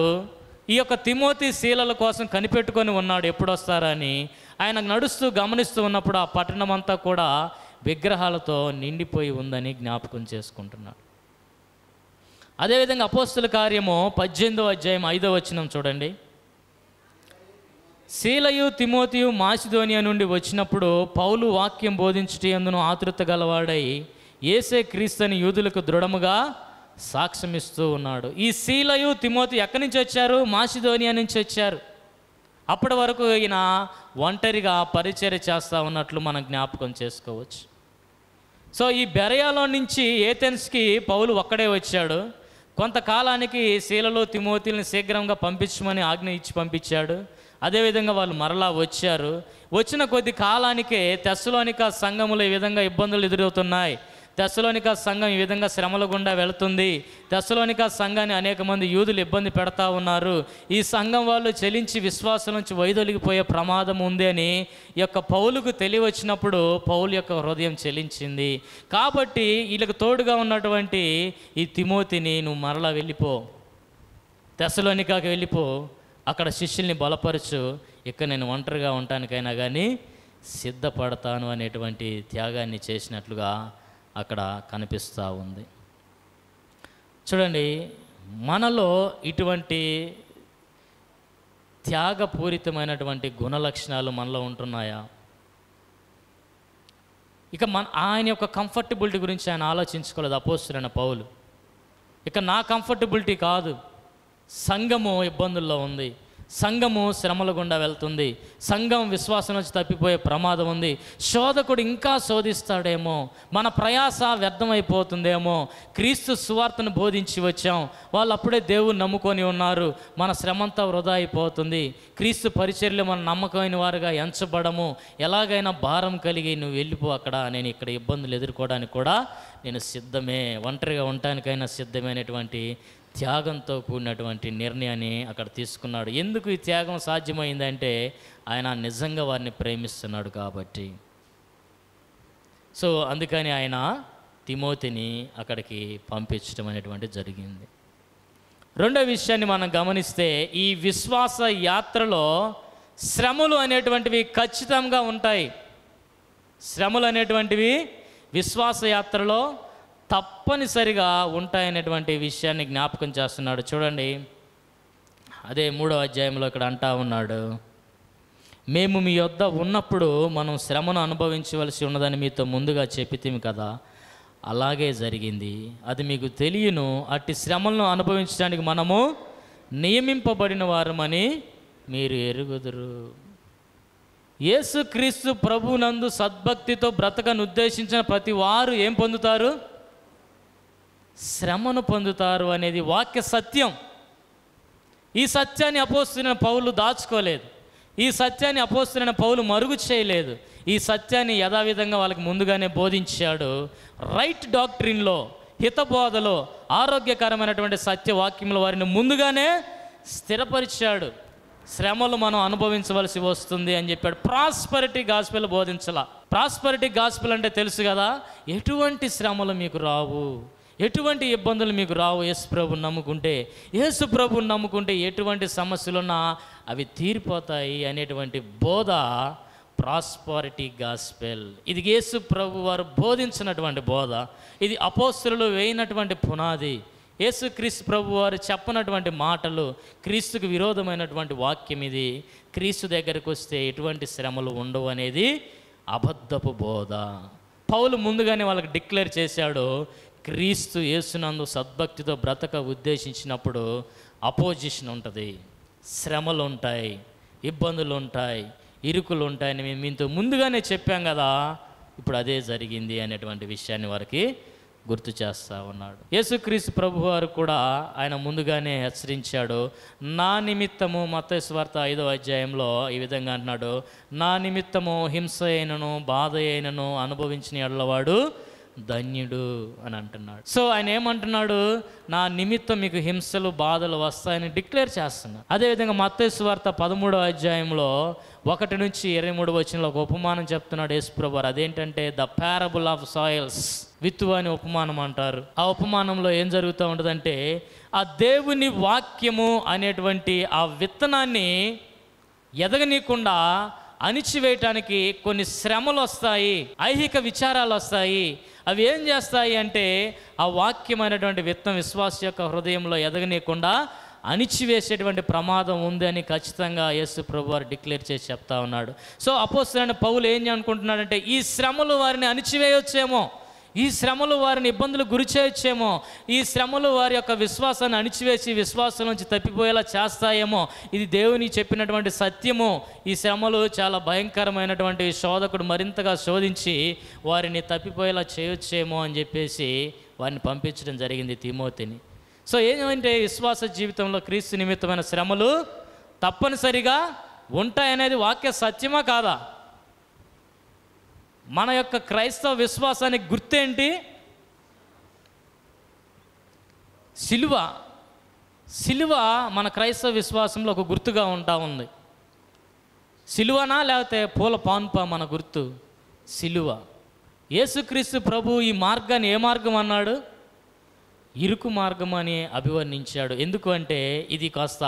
ఈ యొక్క తిమోతి శీలల కోసం కనిపెట్టుకొని ఉన్నాడు, ఎప్పుడు వస్తారని. ఆయన నడుస్తూ గమనిస్తూ ఉన్నప్పుడు ఆ పట్టణం అంతా కూడా విగ్రహాలతో నిండిపోయి ఉందని జ్ఞాపకం చేసుకుంటున్నాడు. అదేవిధంగా అపోస్తల కార్యము 18వ అధ్యాయం 5వ వచనం చూడండి. శీలయు తిమోతియు మాసిదోనియా నుండి వచ్చినప్పుడు పౌలు వాక్యం బోధించుటయందును ఆతృత గలవాడై యేసే క్రీస్తుని యూదులకు దృఢముగా సాక్ష్యమిస్తూ ఉన్నాడు. ఈ శీలయు తిమోతి ఎక్కడి నుంచి వచ్చారు? మాసిదోనియా నుంచి వచ్చారు. అప్పటి వరకు ఈయన ఒంటరిగా పరిచర్య చేస్తూ ఉన్నట్లు మనం జ్ఞాపకం చేసుకోవచ్చు. సో ఈ బెరయాలో నుంచి ఏథెన్స్కి పౌలు ఒక్కడే వచ్చాడు. కొంతకాలానికి శీలలో తిమోతిని శీఘ్రంగా పంపించమని ఆజ్ఞ ఇచ్చి పంపించాడు. అదేవిధంగా వాళ్ళు మరలా వచ్చారు. వచ్చిన కొద్ది కాలానికే తెస్సలోనిక సంఘములో ఈ విధంగా ఇబ్బందులు ఎదురవుతున్నాయి, తెస్సలోనిక సంఘం ఈ విధంగా శ్రమల గుండా వెళుతుంది, తెస్సలోనిక సంఘాన్ని అనేక మంది యూదులు ఇబ్బంది పెడతా ఉన్నారు, ఈ సంఘం వాళ్ళు చెలించి విశ్వాసం నుంచి వైదొలిగిపోయే ప్రమాదం ఉంది అని ఈ యొక్క పౌలుకు తెలియవచ్చినప్పుడు పౌలు యొక్క హృదయం చెలించింది. కాబట్టి వీళ్ళకి తోడుగా ఉన్నటువంటి ఈ తిమోతిని నువ్వు మరలా వెళ్ళిపో, తెస్సలోనికకి వెళ్ళిపో, అక్కడ శిష్యుల్ని బలపరచు, ఇక్కడ నేను ఒంటరిగా ఉండటానికైనా కానీ సిద్ధపడతాను అనేటువంటి త్యాగాన్ని చేసినట్లుగా అక్కడ కనిపిస్తూ ఉంది. చూడండి, మనలో ఇటువంటి త్యాగపూరితమైనటువంటి గుణలక్షణాలు మనలో ఉంటున్నాయా? ఇక ఆయన యొక్క కంఫర్టబిలిటీ గురించి ఆయన ఆలోచించుకోలేదు అపోస్తలుడైన పౌలు. ఇక నా కంఫర్టబిలిటీ కాదు, సంఘము ఇబ్బందుల్లో ఉంది, సంఘము శ్రమల గుండా వెళ్తుంది, సంఘం విశ్వాసం నుంచి తప్పిపోయే ప్రమాదం ఉంది, శోధకుడు ఇంకా శోధిస్తాడేమో, మన ప్రయాస వ్యర్థమైపోతుందేమో, క్రీస్తు సువార్తను బోధించి వచ్చాం, వాళ్ళు అప్పుడే దేవుని నమ్ముకొని ఉన్నారు, మన శ్రమంతా వృధా అయిపోతుంది, క్రీస్తు పరిచర్యలో మన నమ్మకమైన వారుగా ఎంచబడము, ఎలాగైనా భారం కలిగి నువ్వు వెళ్ళిపో, అక్కడ నేను ఇక్కడ ఇబ్బందులు ఎదుర్కోవడానికి కూడా నేను సిద్ధమే, ఒంటరిగా ఉండటానికైనా సిద్ధమైనటువంటి త్యాగంతో కూడినటువంటి నిర్ణయాన్ని అక్కడ తీసుకున్నాడు. ఎందుకు ఈ త్యాగం సాధ్యమైందంటే ఆయన నిజంగా వారిని ప్రేమిస్తున్నాడు కాబట్టి. సో అందుకని ఆయన తిమోతిని అక్కడికి పంపించడం అనేటువంటి జరిగింది. రెండో విషయాన్ని మనం గమనిస్తే, ఈ విశ్వాస యాత్రలో శ్రమలు అనేటువంటివి ఖచ్చితంగా ఉంటాయి. శ్రమలు అనేటువంటివి విశ్వాస యాత్రలో తప్పనిసరిగా ఉంటాయనేటువంటి విషయాన్ని జ్ఞాపకం చేస్తున్నాడు. చూడండి, అదే 3వ అధ్యాయంలో ఇక్కడ అంటా ఉన్నాడు, మేము మీ యొద్ద ఉన్నప్పుడు మనం శ్రమను అనుభవించవలసి ఉన్నదని మీతో ముందుగా చెప్పితిమి కదా, అలాగే జరిగింది, అది మీకు తెలియను, అట్టి శ్రమలను అనుభవించడానికి మనము నియమింపబడిన వారమని మీరు ఎరుగుదురు. యేసుక్రీస్తు ప్రభునందు సద్భక్తితో బ్రతకను ఉద్దేశించిన ప్రతి వారు ఏం పొందుతారు? శ్రమను పొందుతారు అనేది వాక్య సత్యం. ఈ సత్యాన్ని అపోస్తలుడైన పౌలు దాచుకోలేదు, ఈ సత్యాన్ని అపోస్తలుడైన పౌలు మరుగు చేయలేదు, ఈ సత్యాన్ని యథావిధంగా వాళ్ళకి ముందుగానే బోధించాడు. రైట్ డాక్ట్రిన్లో, హితబోధలో, ఆరోగ్యకరమైనటువంటి సత్యవాక్యంలో వారిని ముందుగానే స్థిరపరిచాడు. శ్రమలు మనం అనుభవించవలసి వస్తుంది అని చెప్పాడు. ప్రాస్పరిటీ గాస్పెల్ బోధించాల. ప్రాస్పరిటీ గాస్పెల్ అంటే తెలుసు కదా, ఎటువంటి శ్రమలు మీకు రావు, ఎటువంటి ఇబ్బందులు మీకు రావు, యేసు ప్రభువుని నమ్ముకుంటే, యేసు ప్రభువుని నమ్ముకుంటే ఎటువంటి సమస్యలున్నా అవి తీరిపోతాయి అనేటువంటి బోధ ప్రాస్పరిటీ గాస్పెల్. ఇది యేసు ప్రభు వారు బోధించినటువంటి బోధ, ఇది అపోస్తలులు వేయినటువంటి పునాది, యేసుక్రీస్తు ప్రభు వారు చెప్పనటువంటి మాటలు, క్రీస్తుకు విరోధమైనటువంటి వాక్యం ఇది. క్రీస్తు దగ్గరికి వస్తే ఎటువంటి శ్రమలు ఉండవు అనేది అబద్ధపు బోధ. పౌలు ముందుగానే వాళ్ళకి డిక్లేర్ చేశాడు, క్రీస్తు యేసునందు సద్భక్తితో బ్రతక ఉద్దేశించినప్పుడు అపోజిషన్ ఉంటుంది, శ్రమలు ఉంటాయి, ఇబ్బందులు ఉంటాయి, ఇరుకులు ఉంటాయని మేము మీతో ముందుగానే చెప్పాం కదా, ఇప్పుడు అదే జరిగింది అనేటువంటి విషయాన్ని వారికి గుర్తు చేస్తూ ఉన్నాడు. యేసుక్రీస్తు ప్రభు వారు కూడా ఆయన ముందుగానే హెచ్చరించాడు. నా నిమిత్తము, మత్తయి సువార్త 5వ అధ్యాయంలో ఈ విధంగా అంటున్నాడు, నా నిమిత్తము హింస అయినను బాధ అయినను అనుభవించిన ఎడలవాడు ధన్యుడు అని అంటున్నాడు. సో ఆయన ఏమంటున్నాడు? నా నిమిత్తం మీకు హింసలు బాధలు వస్తాయని డిక్లేర్ చేస్తున్నాడు. అదేవిధంగా మత్తయి సువార్త 13వ అధ్యాయంలో 1 నుంచి 23 వచనంలో ఒక ఉపమానం చెప్తున్నాడు యేసు ప్రభువారు. అదేంటంటే ద పారబుల్ ఆఫ్ సాయిల్స్, విత్తు అని ఉపమానం అంటారు. ఆ ఉపమానంలో ఏం జరుగుతూ ఉంటుందంటే, ఆ దేవుని వాక్యము అనేటువంటి ఆ విత్తనాన్ని ఎదగనీయకుండా అణిచివేయటానికి కొన్ని శ్రమలు వస్తాయి, ఐహిక విచారాలు వస్తాయి. అవి ఏం చేస్తాయి అంటే ఆ వాక్యమైనటువంటి విత్తనం విశ్వాస యొక్క హృదయంలో ఎదగనీయకుండా అణిచివేసేటువంటి ప్రమాదం ఉంది అని ఖచ్చితంగా యేసు ప్రభు వారు డిక్లేర్ చేసి చెప్తా ఉన్నాడు. సో అపోస్తలుడైన పౌలు ఏం అనుకుంటున్నాడంటే, ఈ శ్రమలు వారిని అణిచివేయొచ్చేమో, ఈ శ్రమలు వారిని ఇబ్బందులు గురి చేయొచ్చేమో, ఈ శ్రమలు వారి యొక్క విశ్వాసాన్ని అణిచివేసి విశ్వాసం నుంచి తప్పిపోయేలా చేస్తాయేమో, ఇది దేవుని చెప్పినటువంటి సత్యము. ఈ శ్రమలు చాలా భయంకరమైనటువంటి, శోధకుడు మరింతగా శోధించి వారిని తప్పిపోయేలా చేయొచ్చేమో అని చెప్పేసి వారిని పంపించడం జరిగింది తిమోతిని. సో ఏమంటే విశ్వాస జీవితంలో క్రీస్తు నిమిత్తమైన శ్రమలు తప్పనిసరిగా ఉంటాయనేది వాక్య సత్యమా కాదా? మన యొక్క క్రైస్తవ విశ్వాసానికి గుర్తేంటి? సిలువ. సిలువ మన క్రైస్తవ విశ్వాసంలో ఒక గుర్తుగా ఉంటా ఉంది. సిలువనా లేకపోతే పూల పాన్పా మన గుర్తు? సిలువ. యేసుక్రీస్తు ప్రభు ఈ మార్గాన్ని ఏ మార్గం అన్నాడు? ఇరుకు మార్గం అని అభివర్ణించాడు. ఎందుకు అంటే ఇది కాస్త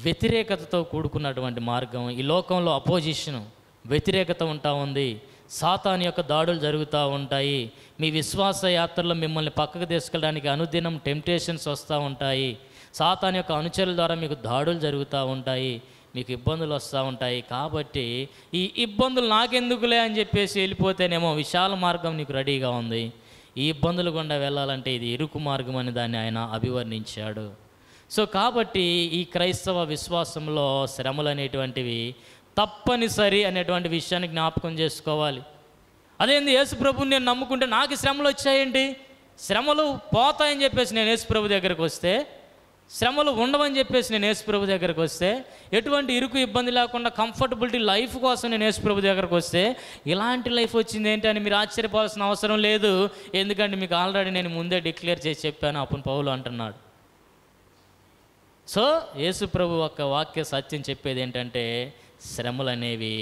వ్యతిరేకతతో కూడుకున్నటువంటి మార్గం. ఈ లోకంలో అపోజిషను, వ్యతిరేకత ఉంటా ఉంది, సాతాను యొక్క దాడులు జరుగుతూ ఉంటాయి. మీ విశ్వాస యాత్రలో మిమ్మల్ని పక్కకు తీసుకెళ్ళడానికి అనుదినం టెంప్టేషన్స్ వస్తూ ఉంటాయి. సాతాను యొక్క అనుచరుల ద్వారా మీకు దాడులు జరుగుతూ ఉంటాయి. మీకు ఇబ్బందులు వస్తూ ఉంటాయి. కాబట్టి ఈ ఇబ్బందులు నాకెందుకులే అని చెప్పేసి వెళ్ళిపోతేనేమో విశాల మార్గం నీకు రెడీగా ఉంది. ఈ ఇబ్బందులు గుండా వెళ్ళాలంటే ఇది ఇరుకు మార్గం అని దాన్ని ఆయన అభివర్ణించాడు. సో కాబట్టి ఈ క్రైస్తవ విశ్వాసంలో శ్రమలు అనేటువంటివి తప్పనిసరి అనేటువంటి విషయాన్ని జ్ఞాపకం చేసుకోవాలి. అదేంది, యేసు ప్రభుని నేను నమ్ముకుంటే నాకు శ్రమలు వచ్చాయండి, శ్రమలు పోతాయని చెప్పేసి నేను యేసు ప్రభు దగ్గరకు వస్తే, శ్రమలు ఉండవని చెప్పేసి నేను యేసు ప్రభు దగ్గరకు వస్తే, ఎటువంటి ఇరుకు ఇబ్బంది లేకుండా కంఫర్టబిలిటీ లైఫ్ కోసం నేను యేసు ప్రభు దగ్గరకు వస్తే ఇలాంటి లైఫ్ వచ్చింది ఏంటి అని మీరు ఆశ్చర్యపోవాల్సిన అవసరం లేదు. ఎందుకంటే మీకు ఆల్రెడీ నేను ముందే డిక్లేర్ చేసి చెప్పాను అప్పుడు పౌలు అంటున్నాడు. సో యేసు ప్రభు ఒక వాక్య సత్యం చెప్పేది ఏంటంటే శ్రమలు అనేవి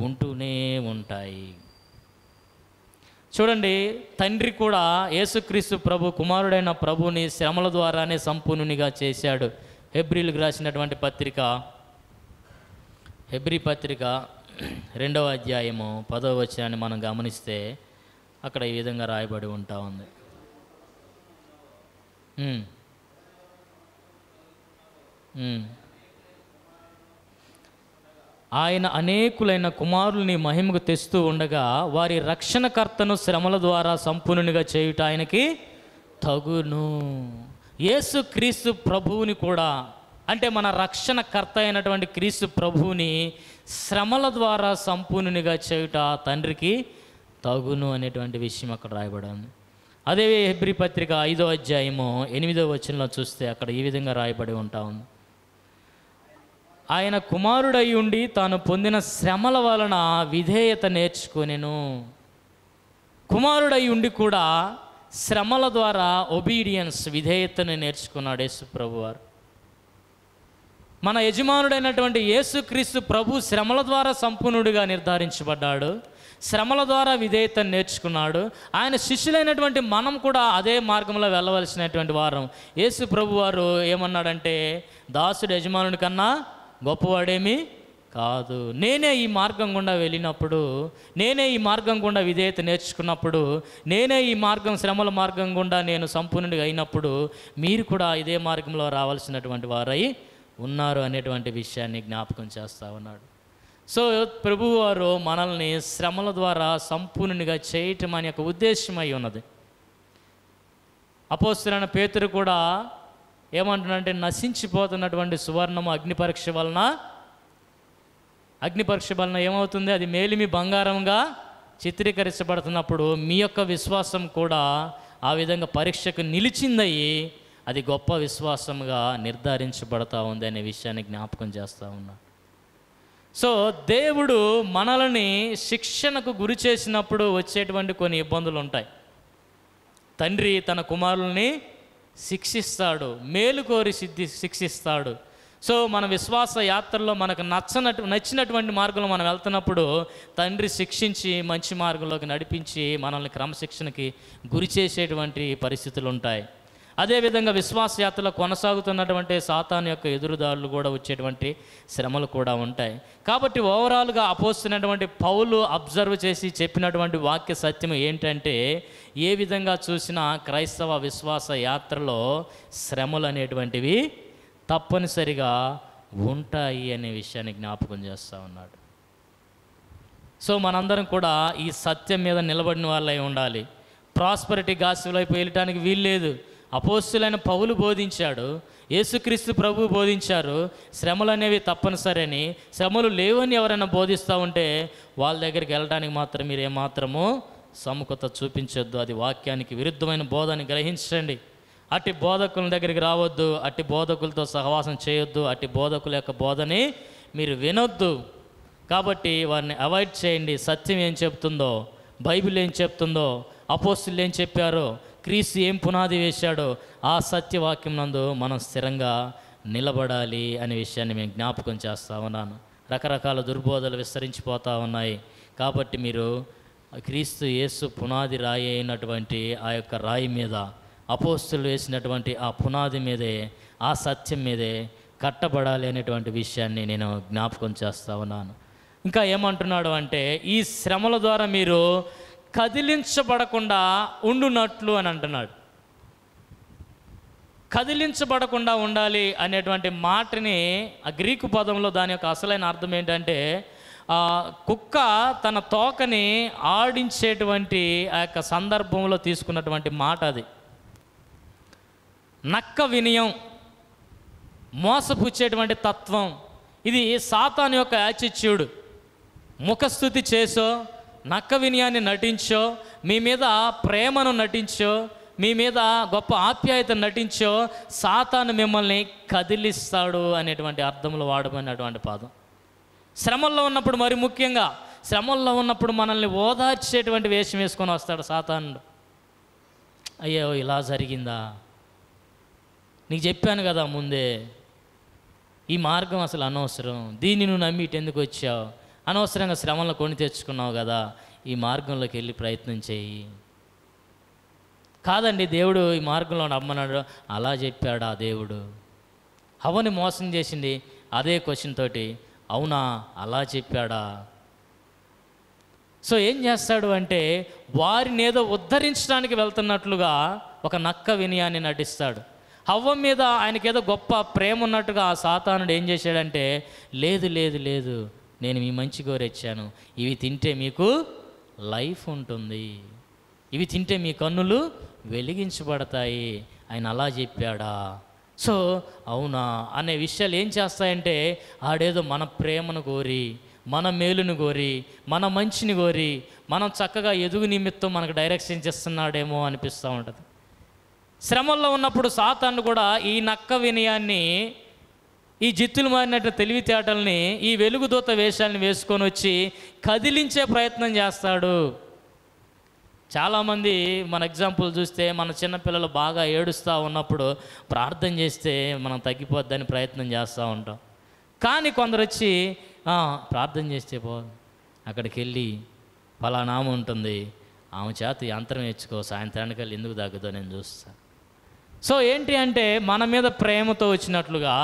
ఉంటూనే ఉంటాయి. చూడండి, తండ్రి కూడా యేసుక్రీస్తు ప్రభు కుమారుడైన ప్రభుని శ్రమల ద్వారానే సంపూర్ణునిగా చేశాడు. హెబ్రీలకు రాసినటువంటి పత్రిక, హెబ్రీ పత్రిక 2వ అధ్యాయము 10వ వచనాన్ని మనం గమనిస్తే అక్కడ ఈ విధంగా రాయబడి ఉంటా ఉంది. ఆయన అనేకులైన కుమారుల్ని మహిమకు తెస్తూ ఉండగా వారి రక్షణకర్తను శ్రమల ద్వారా సంపూర్ణునిగా చేయుట ఆయనకి తగును. యేసు క్రీస్తు ప్రభువుని కూడా, అంటే మన రక్షణకర్త అయినటువంటి క్రీస్తు ప్రభువుని శ్రమల ద్వారా సంపూర్ణునిగా చేయుట తండ్రికి తగును అనేటువంటి విషయం అక్కడ రాయబడింది. అదే హెబ్రీ పత్రిక 5వ అధ్యాయము 8వ వచనంలో చూస్తే అక్కడ ఈ విధంగా రాయబడి ఉంటా ఉంది. ఆయన కుమారుడై ఉండి తాను పొందిన శ్రమల వలన విధేయత నేర్చుకొనెను. కుమారుడై ఉండి కూడా శ్రమల ద్వారా ఒబీడియన్స్, విధేయతను నేర్చుకున్నాడు యేసు ప్రభువారు. మన యజమానుడైనటువంటి యేసుక్రీస్తు ప్రభు శ్రమల ద్వారా సంపూర్ణుడిగా నిర్ధారించబడ్డాడు, శ్రమల ద్వారా విధేయతను నేర్చుకున్నాడు. ఆయన శిష్యులైనటువంటి మనం కూడా అదే మార్గంలో వెళ్ళవలసినటువంటి వారం. యేసు ప్రభువారు ఏమన్నాడంటే, దాసుడు యజమానుడి కన్నా గొప్పవాడేమీ కాదు. నేనే ఈ మార్గం గుండా వెళ్ళినప్పుడు, నేనే ఈ మార్గం గుండా విధేయత నేర్చుకున్నప్పుడు, నేనే ఈ మార్గం శ్రమల మార్గం గుండా నేను సంపూర్ణుడిగా అయినప్పుడు మీరు కూడా ఇదే మార్గంలో రావాల్సినటువంటి వారై ఉన్నారు అనేటువంటి విషయాన్ని జ్ఞాపకం చేస్తూ ఉన్నాడు. సో ప్రభువారు మనల్ని శ్రమల ద్వారా సంపూర్ణునిగా చేయటం అనే ఒక ఉద్దేశమై ఉన్నది. అపోస్తలుడైన పేతురు కూడా ఏమంటున్నాడంటే, నశించిపోతున్నటువంటి సువర్ణము అగ్నిపరీక్ష వలన ఏమవుతుంది, అది మేలిమి బంగారంగా చిత్రీకరించబడుతున్నప్పుడు మీ యొక్క విశ్వాసం కూడా ఆ విధంగా పరీక్షకు నిలిచిందయ్యి అది గొప్ప విశ్వాసంగా నిర్ధారించబడతా ఉంది అనే విషయాన్ని జ్ఞాపకం చేస్తూ ఉన్నాడు. సో దేవుడు మనల్ని శిక్షణకు గురి చేసినప్పుడు వచ్చేటువంటి కొన్ని ఇబ్బందులు ఉంటాయి. తండ్రి తన కుమారుల్ని శిక్షిస్తాడు, మేలు కోరి శిక్షిస్తాడు. సో మన విశ్వాస యాత్రలో మనకు నచ్చినటువంటి మార్గంలో మనం వెళ్తున్నప్పుడు తండ్రి శిక్షించి మంచి మార్గంలోకి నడిపించి మనల్ని క్రమశిక్షణకి గురి చేసేటువంటి పరిస్థితులు ఉంటాయి. అదేవిధంగా విశ్వాస యాత్రలో కొనసాగుతున్నటువంటి సాతాను యొక్క ఎదురుదారులు కూడా వచ్చేటువంటి శ్రమలు కూడా ఉంటాయి. కాబట్టి ఓవరాల్గా అపోస్తున్నటువంటి పౌలు అబ్జర్వ్ చేసి చెప్పినటువంటి వాక్య సత్యం ఏంటంటే, ఏ విధంగా చూసినా క్రైస్తవ విశ్వాస యాత్రలో శ్రమలు అనేటువంటివి తప్పనిసరిగా ఉంటాయి అనే విషయాన్ని జ్ఞాపకం చేస్తూ ఉన్నాడు. సో మనందరం కూడా ఈ సత్యం మీద నిలబడిన వాళ్ళై ఉండాలి. ప్రాస్పరిటీ గాస్పెల్ వైపు వెళ్ళటానికి వీల్లేదు. అపోస్తులైన పౌలు బోధించాడు, యేసుక్రీస్తు ప్రభు బోధించారు, శ్రమలు అనేవి తప్పనిసరి అని. శ్రమలు లేవని ఎవరైనా బోధిస్తూ ఉంటే వాళ్ళ దగ్గరికి వెళ్ళడానికి మాత్రం మీరు ఏమాత్రమూ సముఖత చూపించొద్దు. అది వాక్యానికి విరుద్ధమైన బోధని గ్రహించండి. అట్టి బోధకుల దగ్గరికి రావద్దు, అట్టి బోధకులతో సహవాసం చేయొద్దు, అట్టి బోధకుల యొక్క బోధని మీరు వినొద్దు. కాబట్టి వారిని అవాయిడ్ చేయండి. సత్యం ఏం చెప్తుందో, బైబిల్ ఏం చెప్తుందో, అపోస్తులు ఏం చెప్పారో, క్రీస్తు ఏం పునాది వేశాడో ఆ సత్యవాక్యం నందు మనం స్థిరంగా నిలబడాలి అనే విషయాన్ని మేము జ్ఞాపకం చేస్తూ ఉన్నాను. రకరకాల దుర్బోధలు విస్తరించిపోతూ ఉన్నాయి. కాబట్టి మీరు క్రీస్తు యేసు పునాది రాయి అయినటువంటి ఆ యొక్క రాయి మీద, అపోస్తులు వేసినటువంటి ఆ పునాది మీదే, ఆ సత్యం మీదే కట్టబడాలి అనేటువంటి విషయాన్ని నేను జ్ఞాపకం చేస్తూ ఉన్నాను. ఇంకా ఏమంటున్నాడు అంటే, ఈ శ్రమల ద్వారా మీరు కదిలించబడకుండా ఉండునట్లు అని అంటున్నాడు. కదిలించబడకుండా ఉండాలి అనేటువంటి మాటని ఆ గ్రీకు పదంలో దాని యొక్క అసలైన అర్థం ఏంటంటే కుక్క తన తోకని ఆడించేటువంటి ఆ యొక్క సందర్భంలో తీసుకున్నటువంటి మాట అది. నక్క వినయం, మోసపుచ్చేటువంటి తత్వం, ఇది సాతాను యొక్క యాటిట్యూడ్. ముఖస్థుతి చేసో, నక్క వినయాన్ని నటించో, మీ మీద ప్రేమను నటించో, మీ మీద గొప్ప ఆప్యాయత నటించో సాతాను మిమ్మల్ని కదిలిస్తాడు అనేటువంటి అర్థంలో వాడబడినటువంటి పదం. శ్రమల్లో ఉన్నప్పుడు, మరి ముఖ్యంగా శ్రమల్లో ఉన్నప్పుడు మనల్ని ఓదార్చేటువంటి వేషం వేసుకొని వస్తాడు సాతానుడు. అయ్యో ఇలా జరిగిందా, నీకు చెప్పాను కదా ముందే, ఈ మార్గం అసలు అనవసరం, దీన్ని నువ్వు నమ్మి ఇటు ఎందుకు వచ్చావు, అనవసరంగా శ్రమలను కొని తెచ్చుకున్నావు కదా, ఈ మార్గంలోకి వెళ్ళి ప్రయత్నం చేయి. కాదండి దేవుడు ఈ మార్గంలో నమ్మన్నాడు, అలా చెప్పాడా దేవుడు? హవ్వని మోసం చేసింది అదే క్వశ్చన్ తోటి, అవునా అలా చెప్పాడా? సో ఏం చేస్తాడు అంటే వారిని ఏదో ఉద్ధరించడానికి వెళ్తున్నట్లుగా ఒక నక్క వినయాన్ని నటిస్తాడు. హవ్వ మీద ఆయనకేదో గొప్ప ప్రేమ ఉన్నట్టుగా ఆ సాతానుడు ఏం చేశాడంటే, లేదు లేదు లేదు, నేను మీ మంచి కోరిచ్చాను, ఇవి తింటే మీకు లైఫ్ ఉంటుంది, ఇవి తింటే మీ కన్నులు వెలిగించబడతాయి, ఆయన అలా చెప్పాడా? సో అవునా అనే విషయాలు ఏం చేస్తాయంటే ఆడేదో మన ప్రేమను కోరి, మన మేలును కోరి, మన మంచిని కోరి, మనం చక్కగా ఎదుగు నిమిత్తం మనకు డైరెక్షన్ చేస్తున్నాడేమో అనిపిస్తూ ఉంటుంది. శ్రమల్లో ఉన్నప్పుడు సాతాను కూడా ఈ నక్క వినయాన్ని, ఈ జిత్తులు మారినట్టు తెలివితేటల్ని, ఈ వెలుగుదూత వేషాలను వేసుకొని వచ్చి కదిలించే ప్రయత్నం చేస్తాడు. చాలామంది మన ఎగ్జాంపుల్ చూస్తే మన చిన్నపిల్లలు బాగా ఏడుస్తూ ఉన్నప్పుడు ప్రార్థన చేస్తే మనం తగ్గిపోద్దని ప్రయత్నం చేస్తూ ఉంటాం. కానీ కొందరు వచ్చి ప్రార్థన చేస్తే అక్కడికి వెళ్ళి ఫలానా ఆమె ఉంటుంది, ఆమె చేత యంత్రం వేసుకో, సాయంత్రానికి వెళ్ళి ఎందుకు తగ్గుదో నేను చూస్తాను. సో ఏంటి అంటే మన మీద ప్రేమతో వచ్చినట్లుగా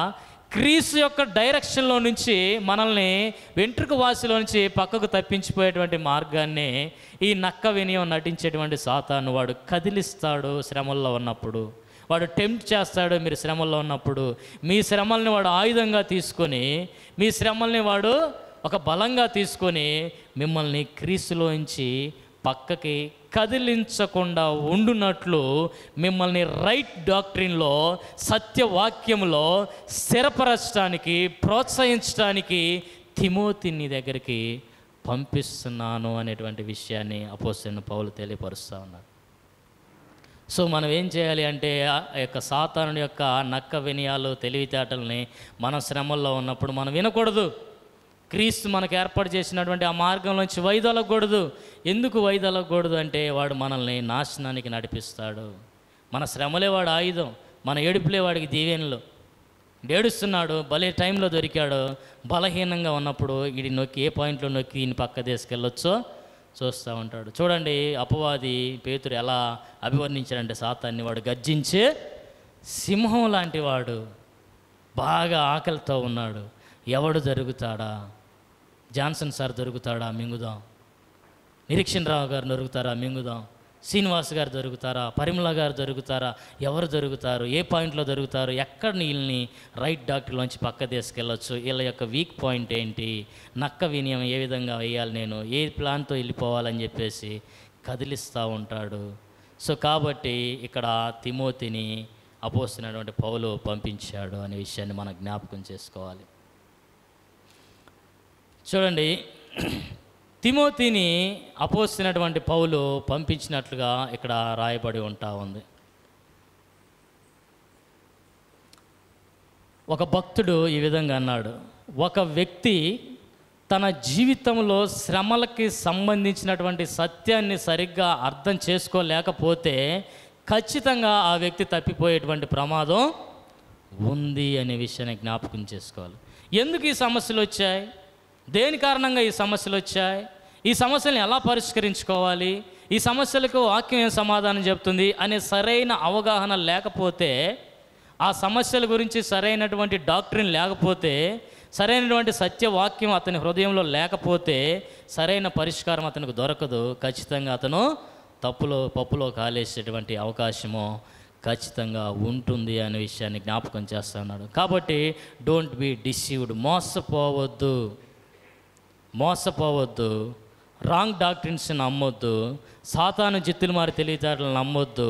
క్రీస్తు యొక్క డైరెక్షన్లో నుంచి మనల్ని వెంట్రుక వాసిలో నుంచి పక్కకు తప్పించిపోయేటువంటి మార్గాన్ని ఈ నక్క వినయం నటించేటువంటి సాతాను వాడు కదిలిస్తాడు. శ్రమల్లో ఉన్నప్పుడు వాడు టెంప్ట్ చేస్తాడు. మీరు శ్రమల్లో ఉన్నప్పుడు మీ శ్రమల్ని వాడు ఆయుధంగా తీసుకొని, మీ శ్రమల్ని వాడు ఒక బలంగా తీసుకొని మిమ్మల్ని క్రీస్తులోంచి పక్కకి కదిలించకుండా ఉండునట్లు మిమ్మల్ని రైట్ డాక్ట్రిన్లో, సత్యవాక్యంలో స్థిరపరచడానికి, ప్రోత్సహించడానికి తిమోతిని దగ్గరికి పంపిస్తున్నాను అనేటువంటి విషయాన్ని అపోస్తలుడైన పౌలు తెలియపరుస్తూ ఉన్నారు. సో మనం ఏం చేయాలి అంటే ఆ యొక్క సాతానుడి యొక్క నక్క వినయాలు, తెలివితేటల్ని మన శ్రమల్లో ఉన్నప్పుడు మనం వినకూడదు. క్రీస్తు మనకు ఏర్పాటు చేసినటువంటి ఆ మార్గంలోంచి వైదొలగకూడదు. ఎందుకు వైదొలగకూడదు అంటే వాడు మనల్ని నాశనానికి నడిపిస్తాడు. మన శ్రమలే వాడు ఆయుధం, మన ఏడుపులే వాడికి దీవెనలు. ఏడుస్తున్నాడు, భలే టైంలో దొరికాడు, బలహీనంగా ఉన్నప్పుడు వీడి నొక్కి ఏ పాయింట్లో నొక్కి ఈయన పక్క తీసుకెళ్ళొచ్చో చూస్తూ ఉంటాడు. చూడండి అపవాది పేతురు ఎలా అభివర్ణించాడంటే సాతాన్ని, వాడు గర్జించే సింహం లాంటి వాడు, బాగా ఆకలితో ఉన్నాడు, ఎవడు దొరుకుతాడా, జాన్సన్ సార్ దొరుకుతాడా మింగుదాం, నిరీక్షణ రావు గారు దొరుకుతారా మింగుదాం, శ్రీనివాస్ గారు దొరుకుతారా, పరిమళ గారు దొరుకుతారా, ఎవరు దొరుకుతారు, ఏ పాయింట్లో దొరుకుతారు, ఎక్కడ వీళ్ళని రైట్ డాక్టర్లోంచి పక్క తీసుకెళ్ళొచ్చు, వీళ్ళ యొక్క వీక్ పాయింట్ ఏంటి, నక్క వినయం ఏ విధంగా వేయాలి, నేను ఏ ప్లాన్తో వెళ్ళిపోవాలని చెప్పేసి కదిలిస్తూ ఉంటాడు. సో కాబట్టి ఇక్కడ తిమోతిని అపోస్తలుడైనటువంటి పౌలు పంపించాడు అనే విషయాన్ని మనం జ్ఞాపకం చేసుకోవాలి. చూడండి తిమోతిని అపోస్తలుడైనటువంటి పౌలు పంపించినట్లుగా ఇక్కడ రాయబడి ఉంటా ఉంది. ఒక భక్తుడు ఈ విధంగా అన్నాడు, ఒక వ్యక్తి తన జీవితంలో శ్రమలకి సంబంధించినటువంటి సత్యాన్ని సరిగ్గా అర్థం చేసుకోలేకపోతే ఖచ్చితంగా ఆ వ్యక్తి తప్పిపోయేటువంటి ప్రమాదం ఉంది అనే విషయాన్ని జ్ఞాపకం చేసుకోవాలి. ఎందుకు ఈ సమస్యలు వచ్చాయి, దేని కారణంగా ఈ సమస్యలు వచ్చాయి, ఈ సమస్యలను ఎలా పరిష్కరించుకోవాలి, ఈ సమస్యలకు వాక్యం ఏం సమాధానం చెప్తుంది అనే సరైన అవగాహన లేకపోతే, ఆ సమస్యల గురించి సరైనటువంటి డాక్టరీన్ లేకపోతే, సరైనటువంటి సత్యవాక్యం అతని హృదయంలో లేకపోతే సరైన పరిష్కారం అతనికి దొరకదు. ఖచ్చితంగా అతను పప్పులో కాలేసేటువంటి అవకాశము ఖచ్చితంగా ఉంటుంది అనే విషయాన్ని జ్ఞాపకం చేస్తా ఉన్నాడు. కాబట్టి డోంట్ బీ డిసీవ్డ్, మోసపోవద్దు, రాంగ్ డాక్ట్రిన్స్ నమ్మొద్దు, సాతాను జిత్తులు మారి తెలివితేటలు నమ్మొద్దు.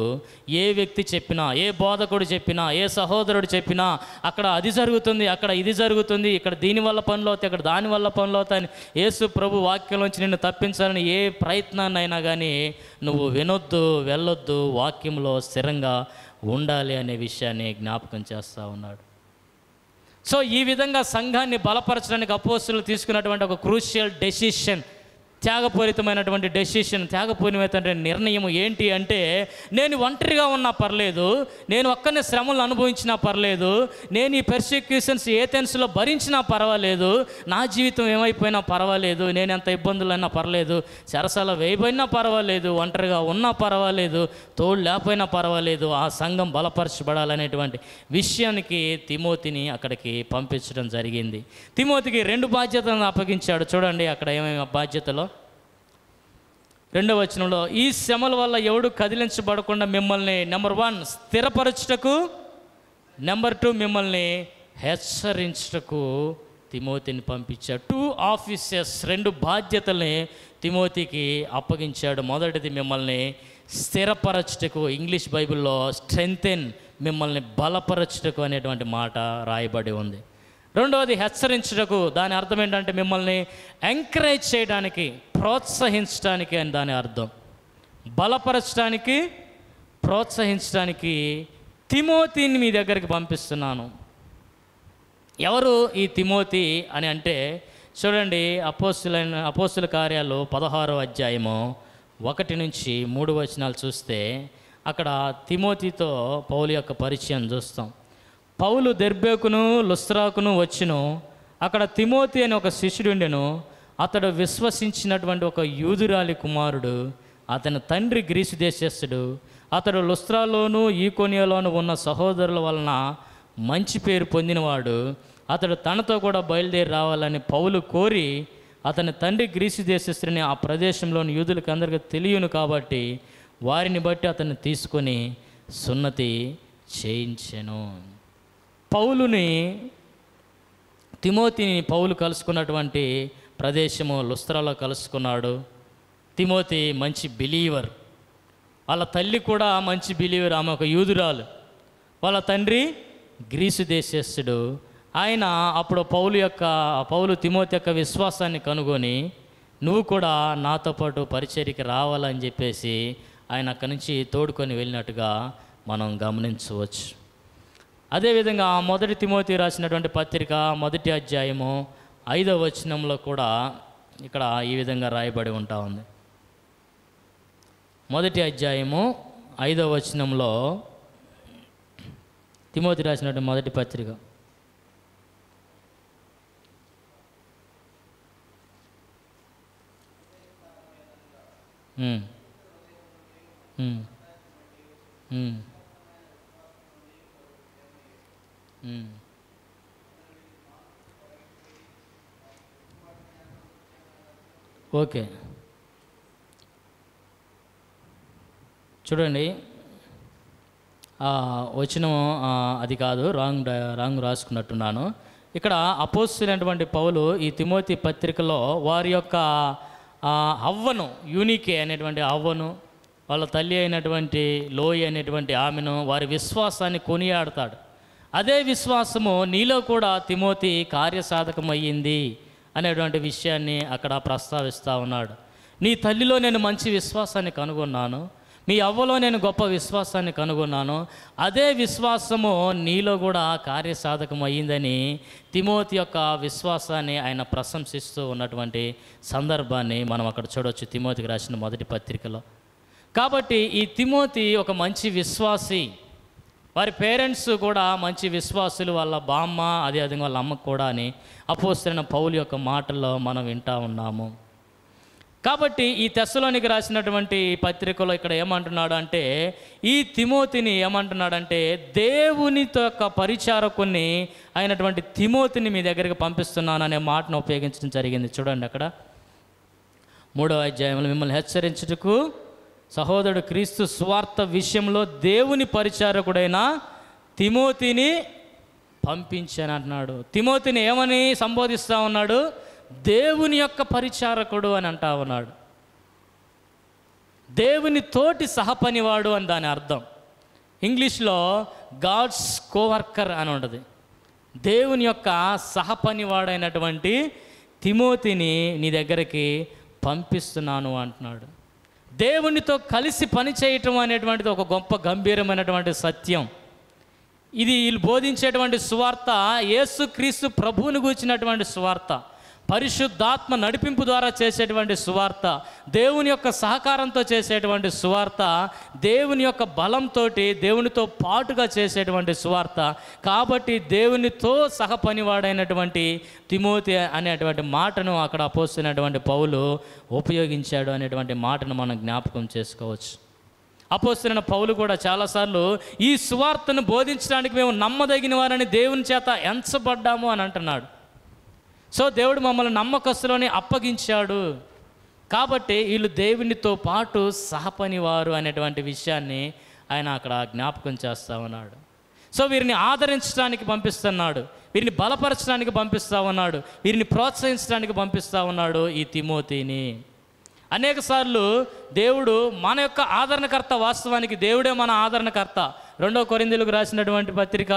ఏ వ్యక్తి చెప్పినా, ఏ బోధకుడు చెప్పినా, ఏ సహోదరుడు చెప్పినా అక్కడ అది జరుగుతుంది, అక్కడ ఇది జరుగుతుంది, ఇక్కడ దీనివల్ల పనులు అవుతాయి, అక్కడ దానివల్ల పనులు అవుతాయని యేసు ప్రభు వాక్యంలోంచి నిన్ను తప్పించాలని ఏ ప్రయత్నాన్ని అయినా కానీ నువ్వు వినొద్దు, వెళ్ళొద్దు, వాక్యంలో స్థిరంగా ఉండాలి అనే విషయాన్ని జ్ఞాపకం చేస్తూ ఉన్నాడు. సో ఈ విధంగా సంఘాన్ని బలపరచడానికి అపోస్తులు తీసుకున్నటువంటి ఒక క్రూషియల్ డెసిషన్, త్యాగపూరితమైనటువంటి డెసిషన్, త్యాగపూరితమైన నిర్ణయం ఏంటి అంటే, నేను ఒంటరిగా ఉన్నా పర్లేదు, నేను ఒక్కనే శ్రమలు అనుభవించినా పర్లేదు, నేను ఈ పెర్సిక్యూషన్స్ ఏథెన్స్లో భరించినా పర్వాలేదు, నా జీవితం ఏమైపోయినా పర్వాలేదు, నేను ఎంత ఇబ్బందులైనా పర్లేదు, చెరసాల వేయబడినా పర్వాలేదు, ఒంటరిగా ఉన్నా పర్వాలేదు, తోడు లేకపోయినా పర్వాలేదు, ఆ సంఘం బలపరచబడాలనేటువంటి విషయానికి తిమోతిని అక్కడికి పంపించడం జరిగింది. తిమోతికి 2 బాధ్యతలను అప్పగించాడు. చూడండి అక్కడ ఏమేమి బాధ్యతలో. 2వ వచనంలో, ఈ శ్రమల వల్ల ఎవడు కదిలించబడకుండా మిమ్మల్ని నెంబర్ 1 స్థిరపరచుటకు, నెంబర్ 2 మిమ్మల్ని హెచ్చరించుటకు తిమోతిని పంపించాడు. 2 ఆఫీసెస్, 2 బాధ్యతల్ని తిమోతికి అప్పగించాడు. మొదటిది మిమ్మల్ని స్థిరపరచుటకు, ఇంగ్లీష్ బైబిల్లో స్ట్రెంగ్తెన్, మిమ్మల్ని బలపరచుటకు అనేటువంటి మాట రాయబడి ఉంది. 2వది హెచ్చరించుటకు, దాని అర్థం ఏంటంటే మిమ్మల్ని ఎంకరేజ్ చేయడానికి, ప్రోత్సహించడానికి అని దాని అర్థం. బలపరచడానికి, ప్రోత్సహించడానికి తిమోతిని మీ దగ్గరికి పంపిస్తున్నాను. ఎవరు ఈ తిమోతి అని అంటే, చూడండి అపోస్తుల కార్యాలు 16వ అధ్యాయము 1 నుంచి 3 వచనాలు చూస్తే అక్కడ తిమోతితో పౌలు యొక్క పరిచయం చూస్తాం. పౌలు దెర్బేకును లుస్త్రాకును వచ్చును. అక్కడ తిమోతి అని ఒక శిష్యుడు ఉండెను. అతడు విశ్వసించినటువంటి ఒక యూదురాలి కుమారుడు. అతని తండ్రి గ్రీసు దేశస్థుడు. అతడు లుస్త్రాలోను ఈకోనియాలోను ఉన్న సహోదరుల వలన మంచి పేరు పొందినవాడు. అతడు తనతో కూడా బయలుదేరి రావాలని పౌలు కోరి, అతని తండ్రి గ్రీసు దేశస్థుడిని ఆ ప్రదేశంలోని యూదులకు అందరికీ తెలియను కాబట్టి వారిని బట్టి అతన్ని తీసుకొని సున్నతి చేయించెను. తిమోతిని పౌలు కలుసుకున్నటువంటి ప్రదేశము లుస్త్రాలో కలుసుకున్నాడు. తిమోతి మంచి బిలీవర్, వాళ్ళ తల్లి కూడా మంచి బిలీవర్, ఆమె ఒక యూదురాలు, వాళ్ళ తండ్రి గ్రీసు దేశస్థుడు. ఆయన అప్పుడు పౌలు తిమోతి యొక్క విశ్వాసాన్ని కనుగొని, నువ్వు కూడా నాతో పాటు పరిచర్యకి రావాలని చెప్పేసి ఆయన అక్కడి నుంచి తోడుకొని వెళ్ళినట్టుగా మనం గమనించవచ్చు. అదేవిధంగా 1 తిమోతి రాసినటువంటి పత్రిక 1వ అధ్యాయము 5వ వచనంలో కూడా ఇక్కడ ఈ విధంగా రాయబడి ఉంటా ఉంది. 1వ అధ్యాయము 5వ వచనంలో తిమోతి రాసినటువంటి 1వ పత్రిక, ఓకే చూడండి, వచనం అది కాదు, రాంగ్ రాసుకున్నట్టున్నాను. ఇక్కడ అపోస్తలుడైనటువంటి పౌలు ఈ తిమోతి పత్రికలో వారి యొక్క అవ్వను, యూనికే అనేటువంటి అవ్వను, వాళ్ళ తల్లి అయినటువంటి లోయి అనేటువంటి ఆమెను, వారి విశ్వాసాన్ని కొనియాడతాడు. అదే విశ్వాసము నీలో కూడా తిమోతి కార్యసాధకమయ్యింది అనేటువంటి విషయాన్ని అక్కడ ప్రస్తావిస్తూ ఉన్నాడు. నీ తల్లిలో నేను మంచి విశ్వాసాన్ని కనుగొన్నాను, మీ అవ్వలో నేను గొప్ప విశ్వాసాన్ని కనుగొన్నాను, అదే విశ్వాసము నీలో కూడా కార్యసాధకం అయ్యిందని తిమోతి యొక్క విశ్వాసాన్ని ఆయన ప్రశంసిస్తూ ఉన్నటువంటి సందర్భాన్ని మనం అక్కడ చూడవచ్చు తిమోతికి రాసిన 1వ పత్రికలో. కాబట్టి ఈ తిమోతి ఒక మంచి విశ్వాసి, వారి పేరెంట్స్ కూడా మంచి విశ్వాసులు, వాళ్ళ బామ్మ అదేవిధంగా వాళ్ళ అమ్మకు కూడా అని అపోస్తలుడైన పౌలు యొక్క మాటల్లో మనం వింటూ ఉన్నాము. కాబట్టి ఈ తెస్సలోనికి రాసినటువంటి పత్రికలో ఇక్కడ ఏమంటున్నాడు అంటే, ఈ తిమోతిని ఏమంటున్నాడంటే, దేవునితో యొక్క పరిచారకుని అయినటువంటి తిమోతిని మీ దగ్గరికి పంపిస్తున్నాను అనే మాటను ఉపయోగించడం జరిగింది. చూడండి అక్కడ 3వ అధ్యాయంలో, మిమ్మల్ని హెచ్చరించుటకు, సహోదరుడు క్రీస్తు సువార్త విషయంలో దేవుని పరిచారకుడైన తిమోతిని పంపించాను అంటున్నాడు. తిమోతిని ఏమని సంబోధిస్తూ ఉన్నాడు? దేవుని యొక్క పరిచారకుడు అని అంటా ఉన్నాడు. దేవుని తోటి సహపనివాడు అని దాని అర్థం. ఇంగ్లీష్లో గాడ్స్ కోవర్కర్ అని ఉంటుంది. దేవుని యొక్క సహపనివాడైనటువంటి తిమోతిని నీ దగ్గరికి పంపిస్తున్నాను అంటున్నాడు. దేవునితో కలిసి పని చేయటం అనేటువంటిది ఒక గొప్ప గంభీరమైనటువంటి సత్యం. ఇది వీళ్ళు బోధించేటువంటి సువార్త యేసుక్రీస్తు ప్రభువుని గూర్చినటువంటి సువార్త, పరిశుద్ధాత్మ నడిపింపు ద్వారా చేసేటువంటి సువార్త, దేవుని యొక్క సహకారంతో చేసేటువంటి సువార్త, దేవుని యొక్క బలంతో దేవునితో పాటుగా చేసేటువంటి సువార్త. కాబట్టి దేవునితో సహపనివాడైనటువంటి తిమోతి అనేటువంటి మాటను అక్కడ అపోస్తలుడైనటువంటి పౌలు ఉపయోగించాడు అనేటువంటి మాటను మనం జ్ఞాపకం చేసుకోవచ్చు. అపోస్తలుడైన పౌలు కూడా చాలాసార్లు ఈ సువార్తను బోధించడానికి మేము నమ్మదగిన వారని దేవుని చేత ఎంచబడ్డాము అని అంటున్నాడు. సో దేవుడు మమ్మల్ని నమ్మకస్తులని అప్పగించాడు. కాబట్టి వీళ్ళు దేవునితో పాటు సహపనివారు అనేటువంటి విషయాన్ని ఆయన అక్కడ జ్ఞాపకం చేస్తూ ఉన్నాడు. సో వీరిని ఆదరించడానికి పంపిస్తున్నాడు, వీరిని బలపరచడానికి పంపిస్తూ ఉన్నాడు, వీరిని ప్రోత్సహించడానికి పంపిస్తూ ఉన్నాడు ఈ తిమోతిని. అనేక సార్లు దేవుడు మన యొక్క ఆదరణకర్త. వాస్తవానికి దేవుడే మన ఆదరణకర్త. 2 కొరింథీయులకు రాసినటువంటి పత్రిక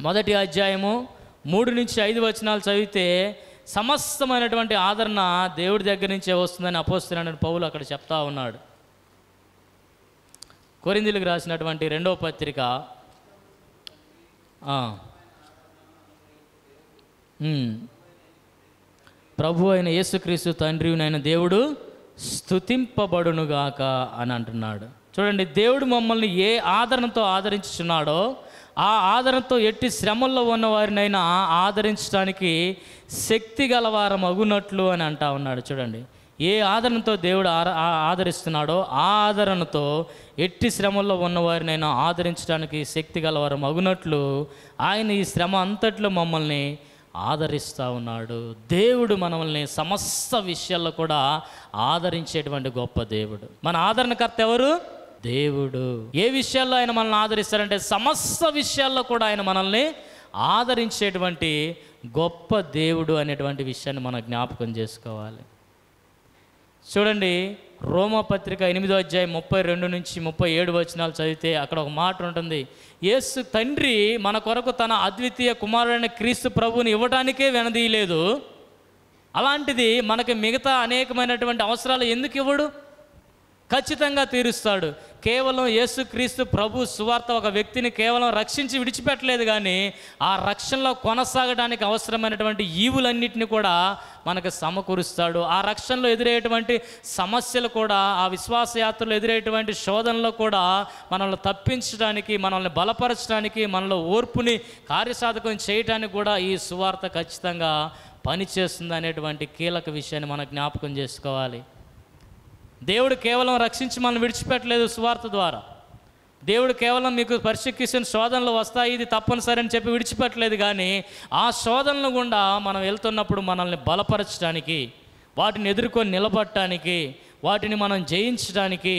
1వ అధ్యాయము 3-5 వచనాలు చదివితే సమస్తమైనటువంటి ఆదరణ దేవుడి దగ్గర నుంచే వస్తుందని అపోస్తలుడైన పౌలు అక్కడ చెప్తా ఉన్నాడు. కొరింథీయులకు రాసినటువంటి 2వ పత్రిక ప్రభు అయిన యేసుక్రీస్తు తండ్రినైన దేవుడు స్తుతింపబడునుగాక అని అంటున్నాడు. చూడండి, దేవుడు మమ్మల్ని ఏ ఆదరణతో ఆదరించుచున్నాడో ఆ ఆదరణతో ఎట్టి శ్రమల్లో ఉన్న వారినైనా ఆదరించడానికి శక్తి గలవారం అగునట్లు అని అంటా ఉన్నాడు. చూడండి, ఏ ఆదరణతో దేవుడు ఆదరిస్తున్నాడో ఆ ఆదరణతో ఎట్టి శ్రమల్లో ఉన్నవారినైనా ఆదరించడానికి శక్తి గలవారం అగునట్లు ఆయన ఈ శ్రమ అంతట్లో మమ్మల్ని ఆదరిస్తూ ఉన్నాడు. దేవుడు మనల్ని సమస్త విషయాల్లో కూడా ఆదరించేటువంటి గొప్ప దేవుడు. మన ఆదరణకర్త ఎవరు? దేవుడు. ఏ విషయాల్లో ఆయన మనల్ని ఆదరిస్తారంటే సమస్త విషయాల్లో కూడా ఆయన మనల్ని ఆదరించేటువంటి గొప్ప దేవుడు అనేటువంటి విషయాన్ని మనం జ్ఞాపకం చేసుకోవాలి. చూడండి, రోమాపత్రిక 8వ అధ్యాయం 32-37 వచనాలు చదివితే అక్కడ ఒక మాట ఉంటుంది. యేసు తండ్రి మన కొరకు తన అద్వితీయ కుమారుడైన క్రీస్తు ప్రభువుని ఇవ్వడానికే వెనదీయలేదు. అలాంటిది మనకి మిగతా అనేకమైనటువంటి అవసరాలు ఎందుకు ఇవ్వడు? ఖచ్చితంగా తీరుస్తాడు. కేవలం యేసుక్రీస్తు ప్రభు సువార్త ఒక వ్యక్తిని కేవలం రక్షించి విడిచిపెట్టలేదు, కానీ ఆ రక్షణలో కొనసాగడానికి అవసరమైనటువంటి ఈవులన్నింటినీ కూడా మనకు సమకూరుస్తాడు. ఆ రక్షణలో ఎదురయ్యేటువంటి సమస్యలు కూడా, ఆ విశ్వాసయాత్రలో ఎదురయ్యేటువంటి శోధనలో కూడా మనల్ని తప్పించడానికి, మనల్ని బలపరచడానికి, మనలో ఓర్పుని కార్యసాధకం చేయడానికి కూడా ఈ సువార్త ఖచ్చితంగా పనిచేస్తుంది అనేటువంటి కీలక విషయాన్ని మనం జ్ఞాపకం చేసుకోవాలి. దేవుడు కేవలం రక్షించి మనం విడిచిపెట్టలేదు. సువార్త ద్వారా దేవుడు కేవలం మీకు పర్సిక్యూషన్ శోధనలు వస్తాయి, ఇది తప్పనిసరి అని చెప్పి విడిచిపెట్టలేదు, కానీ ఆ శోధనలు గుండా మనం వెళ్తున్నప్పుడు మనల్ని బలపరచడానికి, వాటిని ఎదుర్కొని నిలబడటానికి, వాటిని మనం జయించడానికి,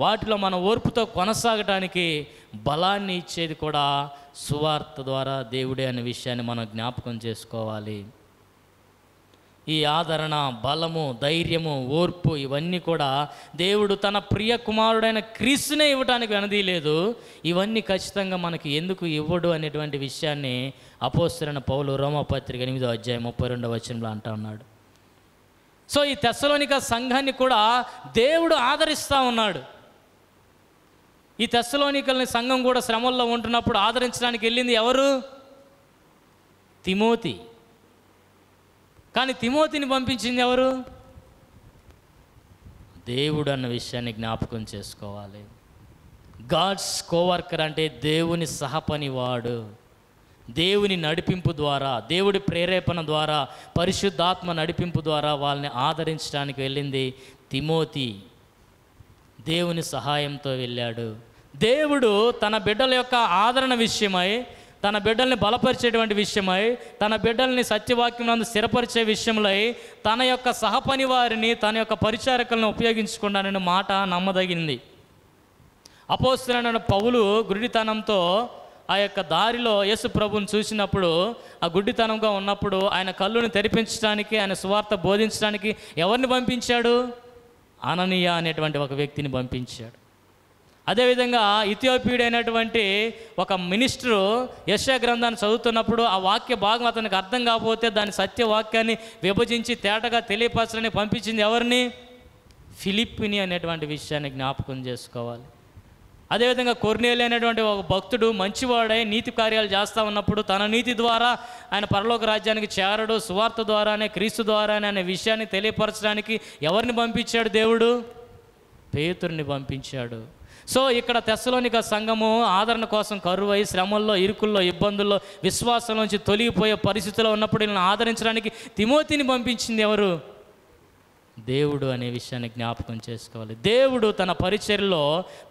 వాటిలో మన ఓర్పుతో కొనసాగటానికి బలాన్ని ఇచ్చేది కూడా సువార్త ద్వారా దేవుడే అనే విషయాన్ని మనం జ్ఞాపకం చేసుకోవాలి. ఈ ఆదరణ, బలము, ధైర్యము, ఓర్పు ఇవన్నీ కూడా దేవుడు తన ప్రియ కుమారుడైన క్రీస్తునే ఇవ్వడానికి వెనదీయలేదు. ఇవన్నీ ఖచ్చితంగా మనకి ఎందుకు ఇవ్వడు అనేటువంటి విషయాన్ని అపోస్తలుడైన పౌలు రోమాపత్రిక 8వ అధ్యాయం 32వ వచనంలో అంటా ఉన్నాడు. సో ఈ తెస్సలోనిక సంఘాన్ని కూడా దేవుడు ఆదరిస్తూ ఉన్నాడు. ఈ తెస్సలోనికల్ని సంఘం కూడా శ్రమల్లో ఉంటున్నప్పుడు ఆదరించడానికి వెళ్ళింది ఎవరు? తిమోతి. కానీ తిమోతిని పంపించింది ఎవరు? దేవుడు అన్న విషయాన్ని జ్ఞాపకం చేసుకోవాలి. గాడ్స్ కోవర్కర్ అంటే దేవుని సహపనివాడు. దేవుని నడిపింపు ద్వారా, దేవుడి ప్రేరేపణ ద్వారా, పరిశుద్ధాత్మ నడిపింపు ద్వారా వాళ్ళని ఆదరించడానికి వెళ్ళింది తిమోతి. దేవుని సహాయంతో వెళ్ళాడు. దేవుడు తన బిడ్డల యొక్క ఆదరణ విషయమై తన బిడ్డల్ని బలపరిచేటువంటి విషయమై, తన బిడ్డల్ని సత్యవాక్యం స్థిరపరిచే విషయంలో తన యొక్క సహపని వారిని, తన యొక్క పరిచారకులను ఉపయోగించుకున్నాననే మాట నమ్మదగింది. అపోస్తలుడైన పౌలు గుడ్డితనంతో ఆ యొక్క దారిలో యేసు ప్రభువుని చూసినప్పుడు, ఆ గుడ్డితనంగా ఉన్నప్పుడు ఆయన కళ్ళుని తెరిపించడానికి, ఆయన సువార్త బోధించడానికి ఎవరిని పంపించాడు? అననీయ అనేటువంటి ఒక వ్యక్తిని పంపించాడు. అదేవిధంగా ఇథియోపియుడైనటువంటి ఒక మినిస్టరు యెషయా గ్రంథాన్ని చదువుతున్నప్పుడు ఆ వాక్య భాగం అతనికి అర్థం కాకపోతే దాని సత్యవాక్యాన్ని విభజించి తేటగా తెలియపరచడానికి పంపించింది ఎవరిని? ఫిలిప్పిని అనేటువంటి విషయాన్ని జ్ఞాపకం చేసుకోవాలి. అదేవిధంగా కొర్నేలి అనేటువంటి ఒక భక్తుడు మంచివాడై నీతి కార్యాలు చేస్తూ ఉన్నప్పుడు తన నీతి ద్వారా ఆయన పరలోక రాజ్యానికి చేరడు, సువార్త ద్వారానే, క్రీస్తు ద్వారానే అనే విషయాన్ని తెలియపరచడానికి ఎవరిని పంపించాడు? దేవుడు పేతురుని పంపించాడు. సో ఇక్కడ తెస్సలోనిక సంఘము ఆదరణ కోసం కరువై, శ్రమల్లో, ఇరుకుల్లో, ఇబ్బందుల్లో, విశ్వాసం నుంచి తొలగిపోయే పరిస్థితిలో ఉన్నప్పుడు వీళ్ళని ఆదరించడానికి తిమోతిని పంపించింది ఎవరు? దేవుడు అనే విషయాన్ని జ్ఞాపకం చేసుకోవాలి. దేవుడు తన పరిచర్యలో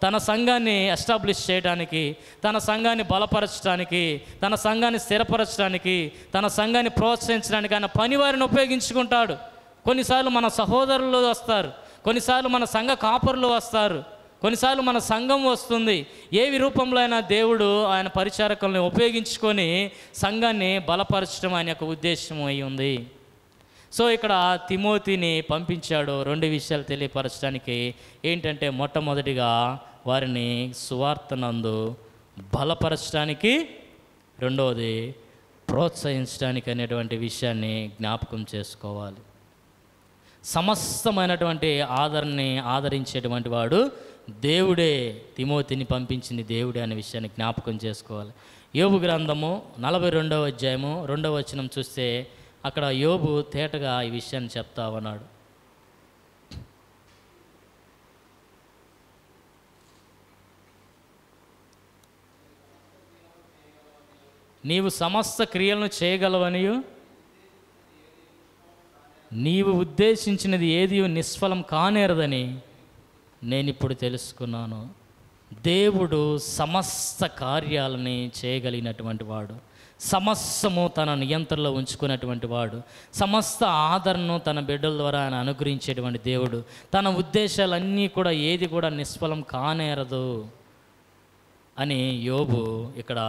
తన సంఘాన్ని ఎస్టాబ్లిష్ చేయడానికి, తన సంఘాన్ని బలపరచడానికి, తన సంఘాన్ని స్థిరపరచడానికి, తన సంఘాన్ని ప్రోత్సహించడానికి ఆయన పనివారిని ఉపయోగించుకుంటాడు. కొన్నిసార్లు మన సహోదరులు వస్తారు, కొన్నిసార్లు మన సంఘ కాపరులు వస్తారు, కొన్నిసార్లు మన సంఘం వస్తుంది. ఏవి రూపంలో అయినా దేవుడు ఆయన పరిచారకులను ఉపయోగించుకొని సంఘాన్ని బలపరచడం ఆయన యొక్క ఉద్దేశం అయి ఉంది. సో ఇక్కడ తిమోతిని పంపించాడు 2 విషయాలు తెలియపరచడానికి. ఏంటంటే మొట్టమొదటిగా వారిని సువార్తనందు బలపరచడానికి, రెండవది ప్రోత్సహించడానికి అనేటువంటి విషయాన్ని జ్ఞాపకం చేసుకోవాలి. సమస్తమైనటువంటి ఆదరణని ఆదరించేటువంటి వాడు దేవుడే. తిమోతిని పంపించింది దేవుడే అనే విషయాన్ని జ్ఞాపకం చేసుకోవాలి. యోబు గ్రంథము 42వ అధ్యాయము 2వ వచనం చూస్తే అక్కడ యోబు తేటగా ఈ విషయాన్ని చెప్తా ఉన్నాడు. నీవు సమస్త క్రియలను చేయగలవనియు, నీవు ఉద్దేశించినది ఏది నిష్ఫలం కానేరదని నేను ఇప్పుడు తెలుసుకున్నాను. దేవుడు సమస్త కార్యాలని చేయగలిగినటువంటి వాడు, సమస్తము తన నియంత్రణలో ఉంచుకున్నటువంటి వాడు, సమస్త ఆదరణను తన బిడ్డల ద్వారా ఆయన అనుగ్రహించేటువంటి దేవుడు. తన ఉద్దేశాలన్నీ కూడా ఏది కూడా నిష్ఫలం కానేరదు అని యోబు ఇక్కడ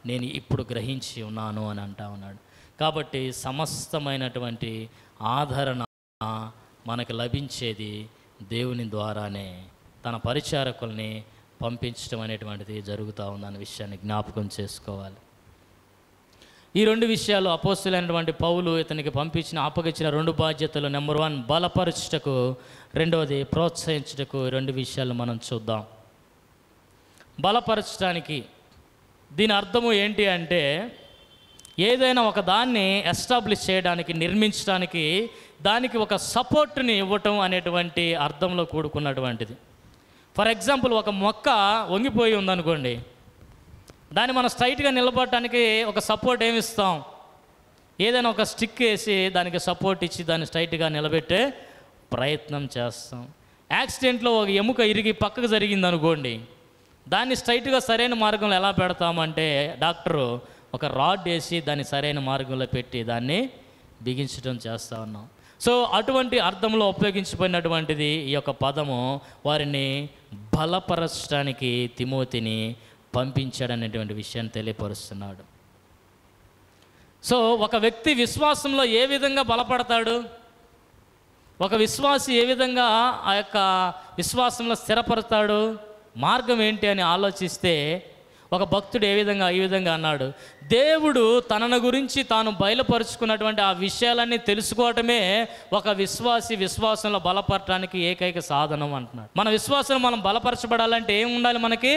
నేను ఇప్పుడు గ్రహించి ఉన్నాను అని అంటా ఉన్నాడు. కాబట్టి సమస్తమైనటువంటి ఆదరణ మనకు లభించేది దేవుని ద్వారానే. తన పరిచారకుల్ని పంపించడం అనేటువంటిది జరుగుతూ ఉందన్న విషయాన్ని జ్ఞాపకం చేసుకోవాలి. ఈ 2 విషయాలు అపోస్తలుడైనటువంటి పౌలు ఇతనికి అప్పగించిన 2 బాధ్యతలు. నెంబర్ 1 బలపరచుటకు, రెండవది ప్రోత్సహించుటకు. 2 విషయాలు మనం చూద్దాం. బలపరచడానికి దీని అర్థము ఏంటి అంటే, ఏదైనా ఒక దాన్ని ఎస్టాబ్లిష్ చేయడానికి, నిర్మించడానికి దానికి ఒక సపోర్ట్ని ఇవ్వటం అనేటువంటి అర్థంలో కూడుకున్నటువంటిది. ఫర్ ఎగ్జాంపుల్, ఒక మొక్క వంగిపోయి ఉందనుకోండి, దాన్ని మనం స్ట్రైట్గా నిలబడటానికి ఒక సపోర్ట్ ఏమి ఇస్తాం? ఏదైనా ఒక స్టిక్ వేసి దానికి సపోర్ట్ ఇచ్చి దాన్ని స్ట్రైట్గా నిలబెట్టే ప్రయత్నం చేస్తాం. యాక్సిడెంట్లో ఒక ఎముక ఇరిగి పక్కకు జరిగింది అనుకోండి, దాన్ని స్ట్రైట్గా సరైన మార్గంలో ఎలా పెడతామంటే డాక్టరు ఒక రాడ్ వేసి దాన్ని సరైన మార్గంలో పెట్టి దాన్ని బిగించడం చేస్తూ ఉన్నాం. సో అటువంటి అర్థంలో ఉపయోగించబడినటువంటిది ఈ యొక్క పదము. వారిని బలపరచడానికి తిమోతిని పంపించాడనేటువంటి విషయాన్ని తెలియపరుస్తున్నాడు. సో ఒక వ్యక్తి విశ్వాసంలో ఏ విధంగా బలపడతాడు, ఒక విశ్వాసి ఏ విధంగా ఆ యొక్క విశ్వాసంలో స్థిరపడతాడు, మార్గం ఏంటి అని ఆలోచిస్తే ఒక భక్తుడు ఈ విధంగా అన్నాడు, దేవుడు తనను గురించి తాను బయలుపరుచుకున్నటువంటి ఆ విషయాలన్నీ తెలుసుకోవటమే ఒక విశ్వాసంలో బలపడటానికి ఏకైక సాధనం అంటున్నాడు. మన విశ్వాసం మనం బలపరచబడాలంటే ఏం ఉండాలి? మనకి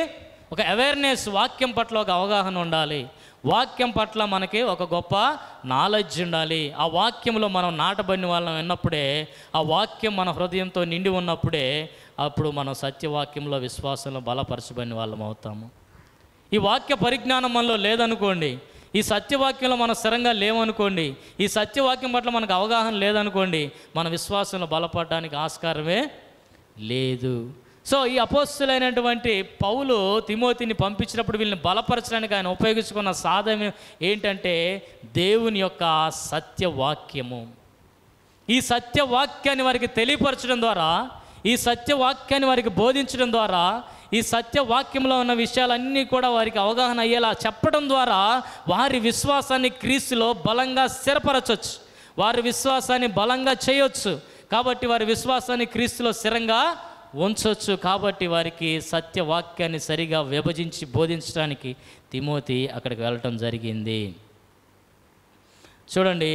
ఒక అవేర్నెస్, వాక్యం పట్ల ఒక అవగాహన ఉండాలి. వాక్యం పట్ల మనకి ఒక గొప్ప నాలెడ్జ్ ఉండాలి. ఆ వాక్యంలో మనం నాటబడిన వాళ్ళం విన్నప్పుడే, ఆ వాక్యం మన హృదయంతో నిండి ఉన్నప్పుడే అప్పుడు మనం సత్యవాక్యంలో విశ్వాసంలో బలపరచబడిన వాళ్ళం అవుతాము. ఈ వాక్య పరిజ్ఞానం మనలో లేదనుకోండి, ఈ సత్యవాక్యంలో మనం స్థిరంగా లేవనుకోండి, ఈ సత్యవాక్యం పట్ల మనకు అవగాహన లేదనుకోండి, మన విశ్వాసంలో బలపడడానికి ఆస్కారమే లేదు. సో ఈ అపోస్తులైనటువంటి పౌలు తిమోతిని పంపించినప్పుడు వీళ్ళని బలపరచడానికి ఆయన ఉపయోగించుకున్న సాధనం ఏంటంటే దేవుని యొక్క సత్యవాక్యము. ఈ సత్యవాక్యాన్ని వారికి తెలియపరచడం ద్వారా, ఈ సత్యవాక్యాన్ని వారికి బోధించడం ద్వారా, ఈ సత్యవాక్యంలో ఉన్న విషయాలన్నీ కూడా వారికి అవగాహన అయ్యేలా చెప్పడం ద్వారా వారి విశ్వాసాన్ని క్రీస్తులో బలంగా స్థిరపరచవచ్చు, వారి విశ్వాసాన్ని బలంగా చేయొచ్చు. కాబట్టి వారి విశ్వాసాన్ని క్రీస్తులో స్థిరంగా ఉంచవచ్చు. కాబట్టి వారికి సత్యవాక్యాన్ని సరిగా విభజించి బోధించడానికి తిమోతి అక్కడికి వెళ్ళటం జరిగింది. చూడండి,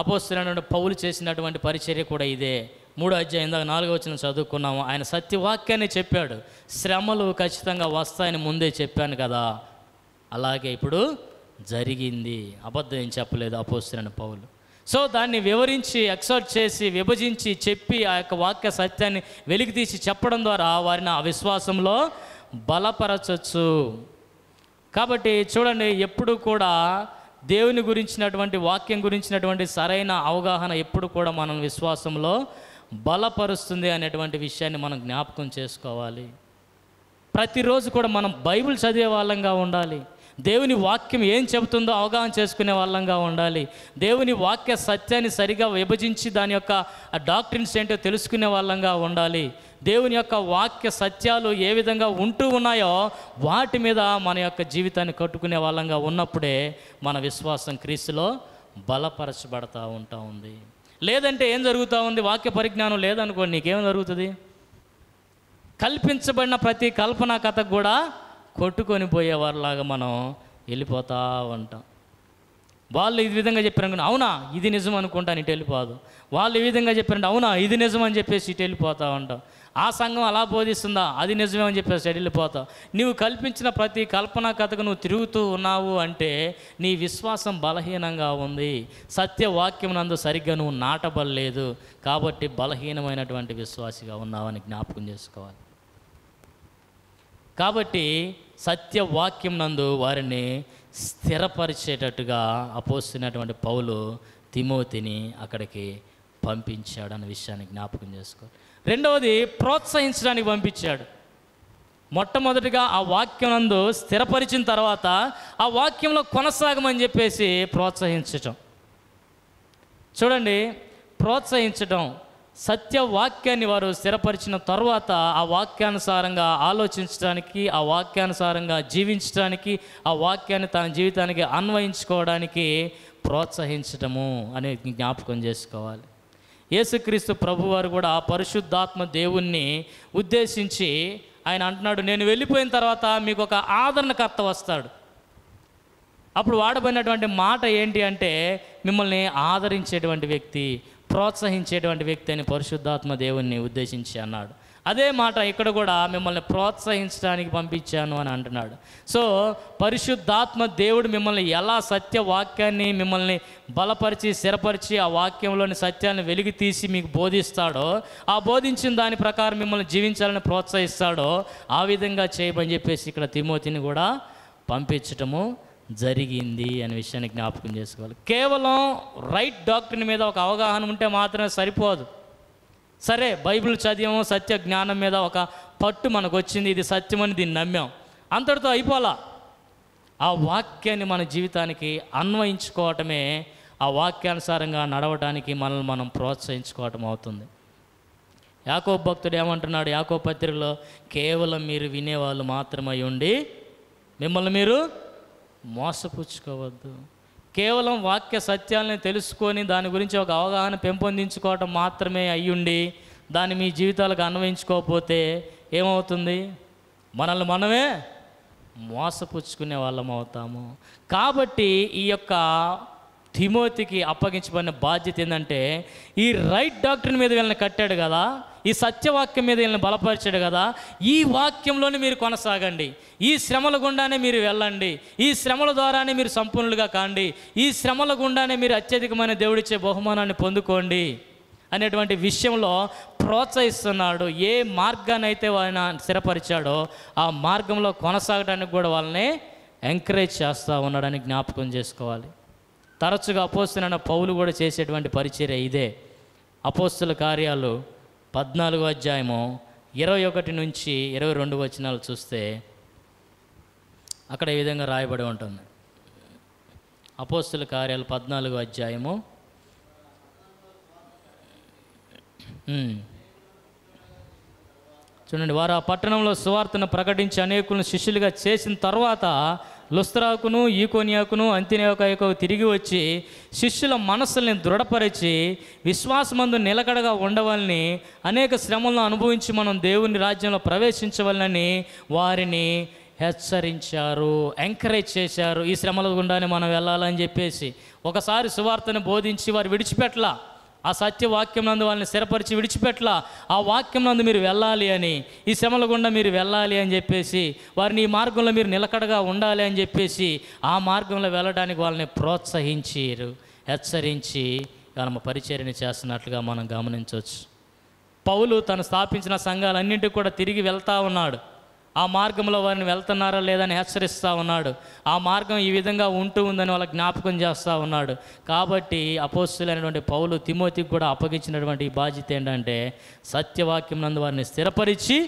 అపోస్తలుడైన పౌలు చేసినటువంటి పరిచర్య కూడా ఇదే. 3వ అధ్యాయం 4వ వచనం చదువుకున్నాము. ఆయన సత్యవాక్యాన్ని చెప్పాడు. శ్రమలు ఖచ్చితంగా వస్తాయని ముందే చెప్పాను కదా, అలాగే ఇప్పుడు జరిగింది. అబద్ధం ఏం చెప్పలేదు అపోస్తలుడైన పౌలు. సో దాన్ని వివరించి, ఎక్సర్ట్ చేసి, విభజించి చెప్పి ఆ యొక్క వాక్య సత్యాన్ని వెలికి తీసి చెప్పడం ద్వారా వారిని ఆ విశ్వాసంలో బలపరచవచ్చు. కాబట్టి చూడండి, ఎప్పుడు కూడా దేవుని గురించినటువంటి, వాక్యం గురించినటువంటి సరైన అవగాహన ఎప్పుడు కూడా మనం విశ్వాసంలో బలపరుస్తుంది అనేటువంటి విషయాన్ని మనం జ్ఞాపకం చేసుకోవాలి. ప్రతిరోజు కూడా మనం బైబిల్ చదివే వాళ్ళంగా ఉండాలి. దేవుని వాక్యం ఏం చెబుతుందో అవగాహన చేసుకునే వాళ్ళంగా ఉండాలి. దేవుని వాక్య సత్యాన్ని సరిగా విభజించి దాని యొక్క డాక్ట్రిన్స్ ఏంటో తెలుసుకునే వాళ్ళంగా ఉండాలి. దేవుని యొక్క వాక్య సత్యాలు ఏ విధంగా ఉంటూ ఉన్నాయో వాటి మీద మన యొక్క జీవితాన్ని కట్టుకునే వాళ్ళంగా ఉన్నప్పుడే మన విశ్వాసం క్రీస్తులో బలపరచబడతా ఉంది. లేదంటే ఏం జరుగుతూ ఉంది? వాక్య పరిజ్ఞానం లేదనుకోండి, నీకేం జరుగుతుంది? కల్పించబడిన ప్రతి కల్పనా కథకు కూడా కొట్టుకొని పోయేవారిలాగా మనం వెళ్ళిపోతూ ఉంటాం. వాళ్ళు ఈ విధంగా చెప్పారనుకున్నా, అవునా ఇది నిజం అనుకుంటాను, ఇటు వెళ్ళిపోదు. వాళ్ళు ఈ విధంగా చెప్పారంటే, అవునా ఇది నిజం అని చెప్పేసి ఇటు వెళ్ళిపోతూ ఉంటాం. ఆ సంఘం అలా బోధిస్తుందా, అది నిజమే అని చెప్పేసి ఇటు వెళ్ళిపోతావు. నువ్వు కల్పించిన ప్రతి కల్పనా కథకు నువ్వు తిరుగుతూ ఉన్నావు అంటే నీ విశ్వాసం బలహీనంగా ఉంది. సత్యవాక్యం నందు సరిగ్గా నువ్వు నాటబడలేదు. కాబట్టి బలహీనమైనటువంటి విశ్వాసిగా ఉన్నావని జ్ఞాపకం చేసుకోవాలి. కాబట్టి సత్యవాక్యం నందు వారిని స్థిరపరిచేటట్టుగా అపోస్తున్నటువంటి పౌలు తిమోతిని అక్కడికి పంపించాడు అనే విషయాన్ని జ్ఞాపకం చేసుకోవాలి. రెండవది, ప్రోత్సహించడానికి పంపించాడు. మొట్టమొదటిగా ఆ వాక్యం నందు స్థిరపరిచిన తర్వాత ఆ వాక్యంలో కొనసాగమని చెప్పేసి ప్రోత్సహించటం. చూడండి, ప్రోత్సహించటం, సత్యవాక్యాన్ని వారు స్థిరపరిచిన తర్వాత ఆ వాక్యానుసారంగా ఆలోచించడానికి, ఆ వాక్యానుసారంగా జీవించడానికి, ఆ వాక్యాన్ని తన జీవితానికి అన్వయించుకోవడానికి ప్రోత్సహించటము అనేది జ్ఞాపకం చేసుకోవాలి. యేసుక్రీస్తు ప్రభువారు కూడా పరిశుద్ధాత్మ దేవుణ్ణి ఉద్దేశించి ఆయన అంటున్నాడు, నేను వెళ్ళిపోయిన తర్వాత మీకు ఒక ఆదరణకర్త వస్తాడు. అప్పుడు వాడబడినటువంటి మాట ఏంటి అంటే మిమ్మల్ని ఆదరించేటువంటి వ్యక్తి, ప్రోత్సహించేటువంటి వ్యక్తి అని పరిశుద్ధాత్మ దేవుణ్ణి ఉద్దేశించి అన్నాడు. అదే మాట ఇక్కడ కూడా మిమ్మల్ని ప్రోత్సహించడానికి పంపించాను అని అంటున్నాడు. సో పరిశుద్ధాత్మ దేవుడు మిమ్మల్ని ఎలా సత్యవాక్యాన్ని మిమ్మల్ని బలపరిచి స్థిరపరిచి ఆ వాక్యంలోని సత్యాన్ని వెలికి తీసి మీకు బోధిస్తాడో, ఆ బోధించిన దాని ప్రకారం మిమ్మల్ని జీవించాలని ప్రోత్సహిస్తాడో ఆ విధంగా చేయమని చెప్పేసి ఇక్కడ తిమోతిని కూడా పంపించటము జరిగింది అనే విషయాన్ని జ్ఞాపకం చేసుకోవాలి. కేవలం రైట్ డాక్టరీని మీద ఒక అవగాహన ఉంటే మాత్రమే సరిపోదు. సరే, బైబిల్ చదివాము, సత్య జ్ఞానం మీద ఒక పట్టు మనకు వచ్చింది, ఇది సత్యమని దీన్ని నమ్మాం, అంతటితో అయిపోలా. ఆ వాక్యాన్ని మన జీవితానికి అన్వయించుకోవటమే ఆ వాక్యానుసారంగా నడవడానికి మనల్ని మనం ప్రోత్సహించుకోవటం అవుతుంది. యాకోబు భక్తుడు ఏమంటున్నాడు యాకోబు పత్రికలో, కేవలం మీరు వినేవాళ్ళు మాత్రమై ఉండి మిమ్మల్ని మీరు మోసపుచ్చుకోవద్దు. కేవలం వాక్య సత్యాలని తెలుసుకొని దాని గురించి ఒక అవగాహన పెంపొందించుకోవటం మాత్రమే అయ్యుండి దాన్ని మీ జీవితాలకు అన్వయించుకోకపోతే ఏమవుతుంది? మనల్ని మనమే మోసపుచ్చుకునే వాళ్ళం అవుతాము. కాబట్టి ఈ యొక్క తిమోతికి అప్పగించబడిన బాధ్యత ఏంటంటే, ఈ రైట్ డాక్టరీని మీద వీళ్ళని కట్టాడు కదా, ఈ సత్యవాక్యం మీద వీళ్ళని బలపరిచాడు కదా, ఈ వాక్యంలోనే మీరు కొనసాగండి, ఈ శ్రమల గుండానే మీరు వెళ్ళండి, ఈ శ్రమల ద్వారానే మీరు సంపూర్ణులుగా కాండి, ఈ శ్రమల గుండానే మీరు అత్యధికమైన దేవుడిచ్చే బహుమానాన్ని పొందుకోండి అనేటువంటి విషయంలో ప్రోత్సహిస్తున్నాడు. ఏ మార్గాన్ని అయితే ఆయన స్థిరపరిచాడో ఆ మార్గంలో కొనసాగడానికి కూడా వాళ్ళని ఎంకరేజ్ చేస్తూ ఉన్నాడని జ్ఞాపకం చేసుకోవాలి. తరచుగా అపోస్తలుడైన పౌలు కూడా చేసేటువంటి పరిచర్య ఇదే. అపోస్తల కార్యాలు 14వ అధ్యాయము 21 నుంచి 22 వచనాలు చూస్తే అక్కడ ఈ విధంగా రాయబడి ఉంటుంది. అపోస్తుల కార్యాలు 14వ అధ్యాయము చూడండి. వారు ఆ పట్టణంలో సువార్తను ప్రకటించి అనేకులను శిష్యులుగా చేసిన తర్వాత లుస్త్రాకును ఈకోనియాకును అంతియోకయకు తిరిగి వచ్చి శిష్యుల మనస్సుల్ని దృఢపరిచి విశ్వాసమందు నిలకడగా ఉండవాలని, అనేక శ్రమలను అనుభవించి మనం దేవుని రాజ్యంలో ప్రవేశించవాలని వారిని హెచ్చరించారు, ఎంకరేజ్ చేశారు. ఈ శ్రమల గుండానే మనం వెళ్ళాలని చెప్పేసి ఒకసారి సువార్తను బోధించి వారు విడిచిపెట్టలా. ఆ సత్యవాక్యం నందు వాళ్ళని స్థిరపరిచి విడిచిపెట్టలా. ఆ వాక్యం నందు మీరు వెళ్ళాలి అని, ఈ శ్రమల గుండా మీరు వెళ్ళాలి అని చెప్పేసి, వారిని ఈ మార్గంలో మీరు నిలకడగా ఉండాలి అని చెప్పేసి ఆ మార్గంలో వెళ్ళడానికి వాళ్ళని ప్రోత్సహించారు, హెచ్చరించి వాళ్ళ పరిచర్యని చేస్తున్నట్లుగా మనం గమనించవచ్చు. పౌలు తను స్థాపించిన సంఘాలన్నింటికి కూడా తిరిగి వెళ్తూ ఉన్నాడు. ఆ మార్గంలో వారిని వెళ్తున్నారా లేదని హెచ్చరిస్తూ ఉన్నాడు. ఆ మార్గం ఈ విధంగా ఉంటూ ఉందని వాళ్ళకి జ్ఞాపకం చేస్తూ ఉన్నాడు. కాబట్టి అపోస్తులైనటువంటి పౌలు తిమోతికి కూడా అప్పగించినటువంటి బాధ్యత ఏంటంటే సత్యవాక్యం నందు వారిని స్థిరపరిచి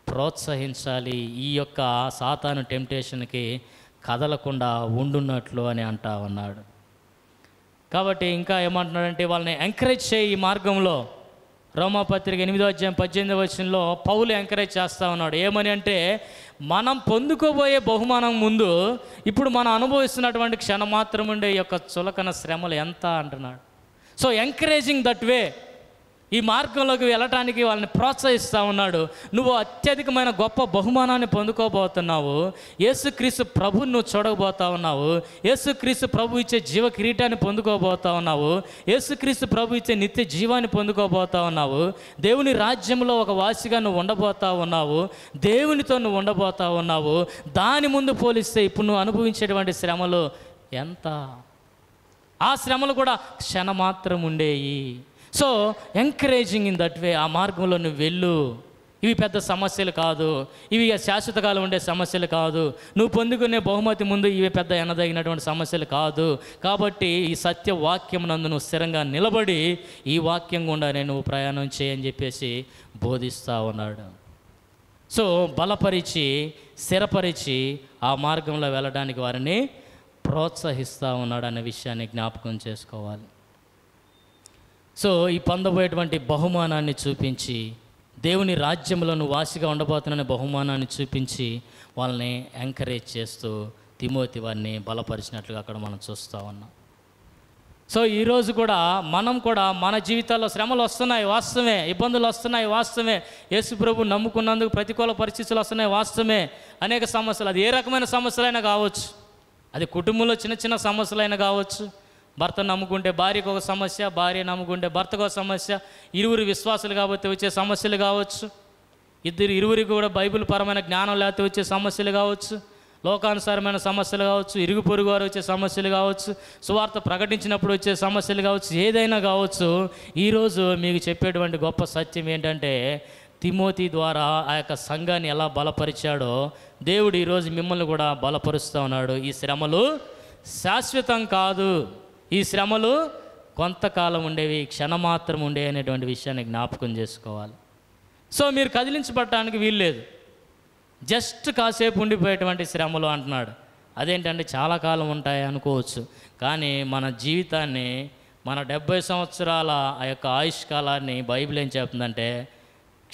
ప్రోత్సహించాలి, ఈ యొక్క సాతాను టెంప్టేషన్కి కదలకుండా ఉండున్నట్లు అని అంటా ఉన్నాడు. కాబట్టి ఇంకా ఏమంటున్నాడంటే వాళ్ళని ఎంకరేజ్ చేయి ఈ మార్గంలో. రోమాపత్రిక 8వ అధ్యాయం 18వ వచనంలో పౌలు ఎంకరేజ్ చేస్తూ ఉన్నాడు. ఏమని అంటే, మనం పొందుకోబోయే బహుమానం ముందు ఇప్పుడు మనం అనుభవిస్తున్నటువంటి క్షణమాత్రం ఉండే ఈ యొక్క చులకన శ్రమలు ఎంత అంటున్నాడు. సో ఎంకరేజింగ్ దట్ వే, ఈ మార్గంలోకి వెళ్ళటానికి వాళ్ళని ప్రోత్సహిస్తూ ఉన్నాడు. నువ్వు అత్యధికమైన గొప్ప బహుమానాన్ని పొందుకోబోతున్నావు. యేసుక్రీస్తు ప్రభుని నువ్వు చూడకపోతా ఉన్నావు. యేసుక్రీస్తు ప్రభు ఇచ్చే జీవ కిరీటాన్ని పొందుకోబోతా ఉన్నావు. యేసుక్రీస్తు ప్రభు ఇచ్చే నిత్య జీవాన్ని పొందుకోబోతా ఉన్నావు. దేవుని రాజ్యంలో ఒక వాసిగా నువ్వు ఉండబోతా ఉన్నావు. దేవునితో నువ్వు ఉండబోతా ఉన్నావు. దాని ముందు పోలిస్తే ఇప్పుడు నువ్వు అనుభవించేటువంటి శ్రమలు ఎంత, ఆ శ్రమలు కూడా క్షణమాత్రం ఉండేవి. So encouraging in that way, ఆ మార్గంలో నువ్వు వెళ్ళు. ఇవి పెద్ద సమస్యలు కాదు, ఇవి శాశ్వత కాలం ఉండే సమస్యలు కాదు, నువ్వు పొందుకునే బహుమతి ముందు ఇవి పెద్ద ఎనదగినటువంటి సమస్యలు కాదు. కాబట్టి ఈ సత్య వాక్యం నందు నువ్వు స్థిరంగా నిలబడి ఈ వాక్యం గుండానే నువ్వు ప్రయాణం చేయని చెప్పేసి బోధిస్తూ ఉన్నాడు. సో బలపరిచి స్థిరపరిచి ఆ మార్గంలో వెళ్ళడానికి వారిని ప్రోత్సహిస్తూ ఉన్నాడు అనే విషయాన్ని జ్ఞాపకం చేసుకోవాలి. సో ఈ పొందబోయేటువంటి బహుమానాన్ని చూపించి, దేవుని రాజ్యంలో నువ్వు వాసిగా ఉండబోతున్న బహుమానాన్ని చూపించి వాళ్ళని ఎంకరేజ్ చేస్తూ తిమోతి వారిని బలపరిచినట్లుగా అక్కడ మనం చూస్తూ ఉన్నాం. సో ఈరోజు కూడా మనం కూడా మన జీవితాల్లో శ్రమలు వస్తున్నాయి, వాస్తవమే. ఇబ్బందులు వస్తున్నాయి, వాస్తవమే. యేసు ప్రభు నమ్ముకున్నందుకు ప్రతికూల పరిస్థితులు వస్తున్నాయి, వాస్తవమే. అనేక సమస్యలు, అది ఏ రకమైన సమస్యలైనా కావచ్చు. అది కుటుంబంలో చిన్న చిన్న సమస్యలైనా కావచ్చు. భర్త నమ్ముకుంటే భార్యకు ఒక సమస్య, భార్య నమ్ముకుంటే భర్తకు ఒక సమస్య, ఇరువురు విశ్వాసులు కాబట్టి వచ్చే సమస్యలు కావచ్చు. ఇరువురికి కూడా బైబిల్ పరమైన జ్ఞానం లేకపోతే వచ్చే సమస్యలు కావచ్చు. లోకానుసారమైన సమస్యలు కావచ్చు, ఇరుగు పొరుగు వారు వచ్చే సమస్యలు కావచ్చు, సువార్త ప్రకటించినప్పుడు వచ్చే సమస్యలు కావచ్చు, ఏదైనా కావచ్చు. ఈరోజు మీకు చెప్పేటువంటి గొప్ప సత్యం ఏంటంటే, తిమోతి ద్వారా ఆ యొక్క సంఘాన్ని ఎలా బలపరిచాడో దేవుడు ఈరోజు మిమ్మల్ని కూడా బలపరుస్తూ ఉన్నాడు. ఈ శ్రమలు శాశ్వతం కాదు, ఈ శ్రమలు కొంతకాలం ఉండేవి, క్షణమాత్రం ఉండేవి అనేటువంటి విషయాన్ని జ్ఞాపకం చేసుకోవాలి. సో మీరు కదిలించబడటానికి వీల్లేదు, జస్ట్ కాసేపు ఉండిపోయేటువంటి శ్రమలు అంటున్నాడు. అదేంటంటే చాలా కాలం ఉంటాయి అనుకోవచ్చు, కానీ మన జీవితాన్ని, మన 70 సంవత్సరాల ఆ యొక్క ఆయుష్కాలాన్ని బైబిల్ ఏం చెప్తుందంటే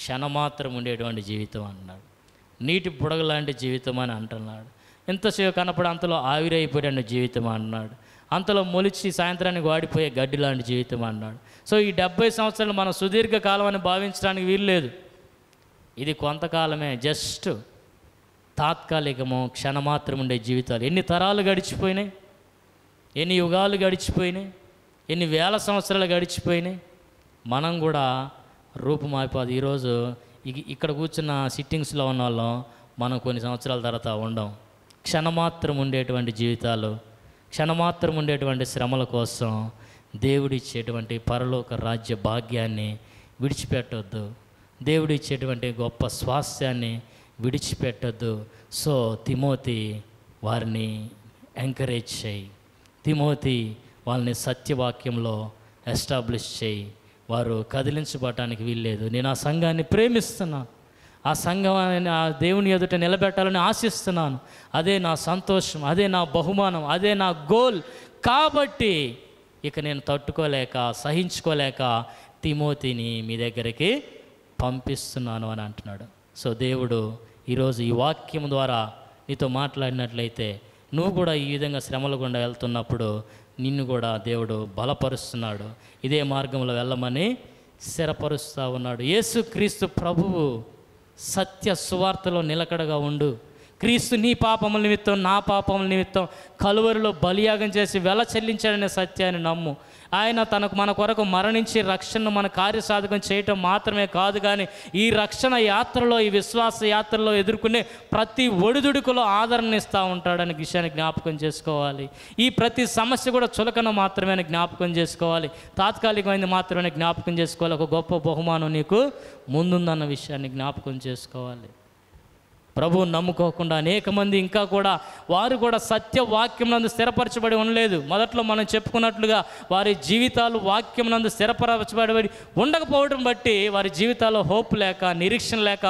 క్షణమాత్రం ఉండేటువంటి జీవితం అంటున్నాడు. నీటి బుడగ లాంటి జీవితం అని అంటున్నాడు. ఎంతసేపు కనపడి అంతలో ఆవిరైపోయిన జీవితం అంటున్నాడు. అంతలో మొలిచి సాయంత్రానికి వాడిపోయే గడ్డి లాంటి జీవితం అన్నాడు. సో ఈ 70 సంవత్సరాలు మనం సుదీర్ఘకాలం అని భావించడానికి వీల్లేదు. ఇది కొంతకాలమే, జస్ట్ తాత్కాలికము, క్షణమాత్రం ఉండే జీవితాలు. ఎన్ని తరాలు గడిచిపోయినాయి, ఎన్ని యుగాలు గడిచిపోయినాయి, ఎన్ని వేల సంవత్సరాలు గడిచిపోయినాయి. మనం కూడా రూపుమాయిపోదు. ఈరోజు ఇక్కడ కూర్చున్న సిట్టింగ్స్లో ఉన్న వాళ్ళం మనం కొన్ని సంవత్సరాల తర్వాత ఉండం. క్షణమాత్రం ఉండేటువంటి జీవితాలు, క్షణమాత్రం ఉండేటువంటి శ్రమల కోసం దేవుడిచ్చేటువంటి పరలోక రాజ్య భాగ్యాన్ని విడిచిపెట్టొద్దు. దేవుడిచ్చేటువంటి గొప్ప స్వాస్థ్యాన్ని విడిచిపెట్టొద్దు. సో తిమోతి వారిని ఎంకరేజ్ చేయి, తిమోతి వాళ్ళని సత్యవాక్యంలో ఎస్టాబ్లిష్ చేయి, వారు కదిలించబడటానికి వీల్లేదు. నేను ఆ సంఘాన్ని ప్రేమిస్తున్నాను, ఆ సంఘాన్ని ఆ దేవుని ఎదుట నిలబెట్టాలని ఆశిస్తున్నాను. అదే నా సంతోషం, అదే నా బహుమానం, అదే నా గోల్. కాబట్టి ఇక నేను తట్టుకోలేక సహించుకోలేక తిమోతిని మీ దగ్గరికి పంపిస్తున్నాను అని అంటున్నాడు. సో దేవుడు ఈరోజు ఈ వాక్యం ద్వారా నీతో మాట్లాడినట్లయితే నువ్వు కూడా ఈ విధంగా శ్రమల గుండా వెళ్తున్నప్పుడు నిన్ను కూడా దేవుడు బలపరుస్తున్నాడు, ఇదే మార్గంలో వెళ్ళమని స్థిరపరుస్తూ ఉన్నాడు. యేసుక్రీస్తు ప్రభువు సత్య సువార్తలో నిలకడగా ఉండు. క్రీస్తు నీ పాపముల నిమిత్తం నా పాపముల నిమిత్తం కలువరిలో బలియాగం చేసి వెల చెల్లించాడనే సత్యాన్ని నమ్ము. ఆయన మన కొరకు మరణించి రక్షణను మన కార్యసాధకం చేయటం మాత్రమే కాదు, కానీ ఈ రక్షణ యాత్రలో, ఈ విశ్వాస యాత్రలో ఎదుర్కొనే ప్రతి ఒడిదుడుకులో ఆదరణ ఇస్తూ ఉంటాడని విషయాన్ని జ్ఞాపకం చేసుకోవాలి. ఈ ప్రతి సమస్య కూడా చులకన మాత్రమే జ్ఞాపకం చేసుకోవాలి, తాత్కాలికమైనది మాత్రమే జ్ఞాపకం చేసుకోవాలి. ఒక గొప్ప బహుమానం నీకు ముందుందన్న విషయాన్ని జ్ఞాపకం చేసుకోవాలి. ప్రభువుని నమ్ముకోకుండా అనేక మంది ఇంకా కూడా వారు కూడా సత్య వాక్యం నందు స్థిరపరచబడి ఉండలేదు. మొదట్లో మనం చెప్పుకున్నట్లుగా వారి జీవితాలు వాక్యం నందు స్థిరపరచబడి ఉండకపోవడం బట్టి వారి జీవితాల్లో హోప్ లేక, నిరీక్షణ లేక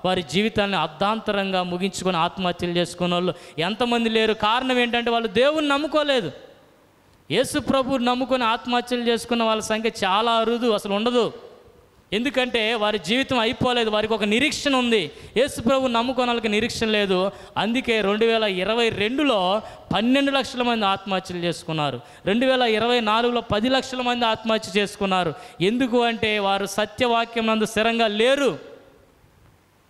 వారి జీవితాన్ని అర్ధాంతరంగా ముగించుకొని ఆత్మహత్యలు చేసుకున్న వాళ్ళు ఎంతమంది లేరు? కారణం ఏంటంటే వాళ్ళు దేవుని నమ్ముకోలేదు. యేసు ప్రభువుని నమ్ముకొని ఆత్మహత్యలు చేసుకున్న వాళ్ళ సంఖ్య చాలా అరుదు, అసలు ఉండదు. ఎందుకంటే వారి జీవితం అయిపోలేదు, వారికి ఒక నిరీక్షణ ఉంది. యేసు ప్రభువుని నమ్ముకున్న వాళ్ళకి నిరీక్షణ లేదు. అందుకే 2022లో 12 లక్షల మంది ఆత్మహత్యలు చేసుకున్నారు. 2024లో 10 లక్షల మంది ఆత్మహత్య చేసుకున్నారు. ఎందుకు అంటే వారు సత్యవాక్యం నందు స్థిరంగా లేరు.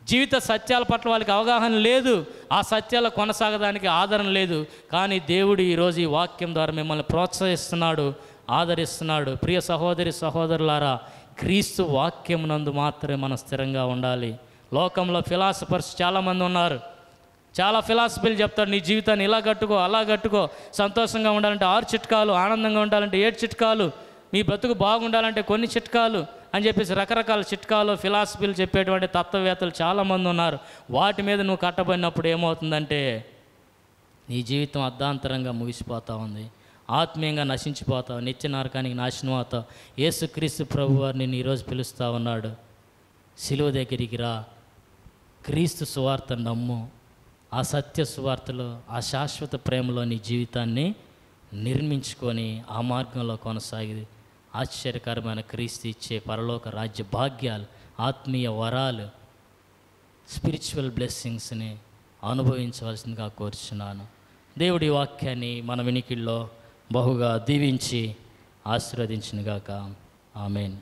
జీవిత సత్యాల పట్ల వాళ్ళకి అవగాహన లేదు, ఆ సత్యాల కొనసాగడానికి ఆదరణ లేదు. కానీ దేవుడు ఈరోజు ఈ వాక్యం ద్వారా మిమ్మల్ని ప్రోత్సహిస్తున్నాడు, ఆదరిస్తున్నాడు. ప్రియ సహోదరి సహోదరులారా, క్రీస్తు వాక్యం నందు మాత్రమే మనం స్థిరంగా ఉండాలి. లోకంలో ఫిలాసఫర్స్ చాలామంది ఉన్నారు. చాలా ఫిలాసఫీలు చెప్తారు, నీ జీవితాన్ని ఇలా కట్టుకో, అలా కట్టుకో, సంతోషంగా ఉండాలంటే 6 చిట్కాలు, ఆనందంగా ఉండాలంటే 7 చిట్కాలు, మీ బ్రతుకు బాగుండాలంటే కొన్ని చిట్కాలు అని చెప్పేసి రకరకాల చిట్కాలు ఫిలాసఫీలు చెప్పేటువంటి తత్వవేత్తలు చాలామంది ఉన్నారు. వాటి మీద నువ్వు కట్టబడినప్పుడు ఏమవుతుందంటే నీ జీవితం అర్ధాంతరంగా ముగిసిపోతూ ఉంది, ఆత్మీయంగా నశించిపోతావు, నిత్య నరకానికి నాశనం అవుతావు. యేసుక్రీస్తు ప్రభువారు నిన్ను ఈరోజు పిలుస్తూ ఉన్నాడు, సిలువ దగ్గరికి రా, క్రీస్తు సువార్త నమ్ము, ఆ సత్య సువార్తలో, ఆ శాశ్వత ప్రేమలో నీ జీవితాన్ని నిర్మించుకొని ఆ మార్గంలో కొనసాగి ఆశ్చర్యకరమైన క్రీస్తు ఇచ్చే పరలోక రాజ్య భాగ్యాలు, ఆత్మీయ వరాలు, స్పిరిచువల్ బ్లెస్సింగ్స్ని అనుభవించవలసిందిగా కోరుచున్నాను. దేవుడి వాక్యాన్ని మన వినికిల్లో బహుగా దీవించి ఆశీర్వదించునుగాక. ఆమేన్.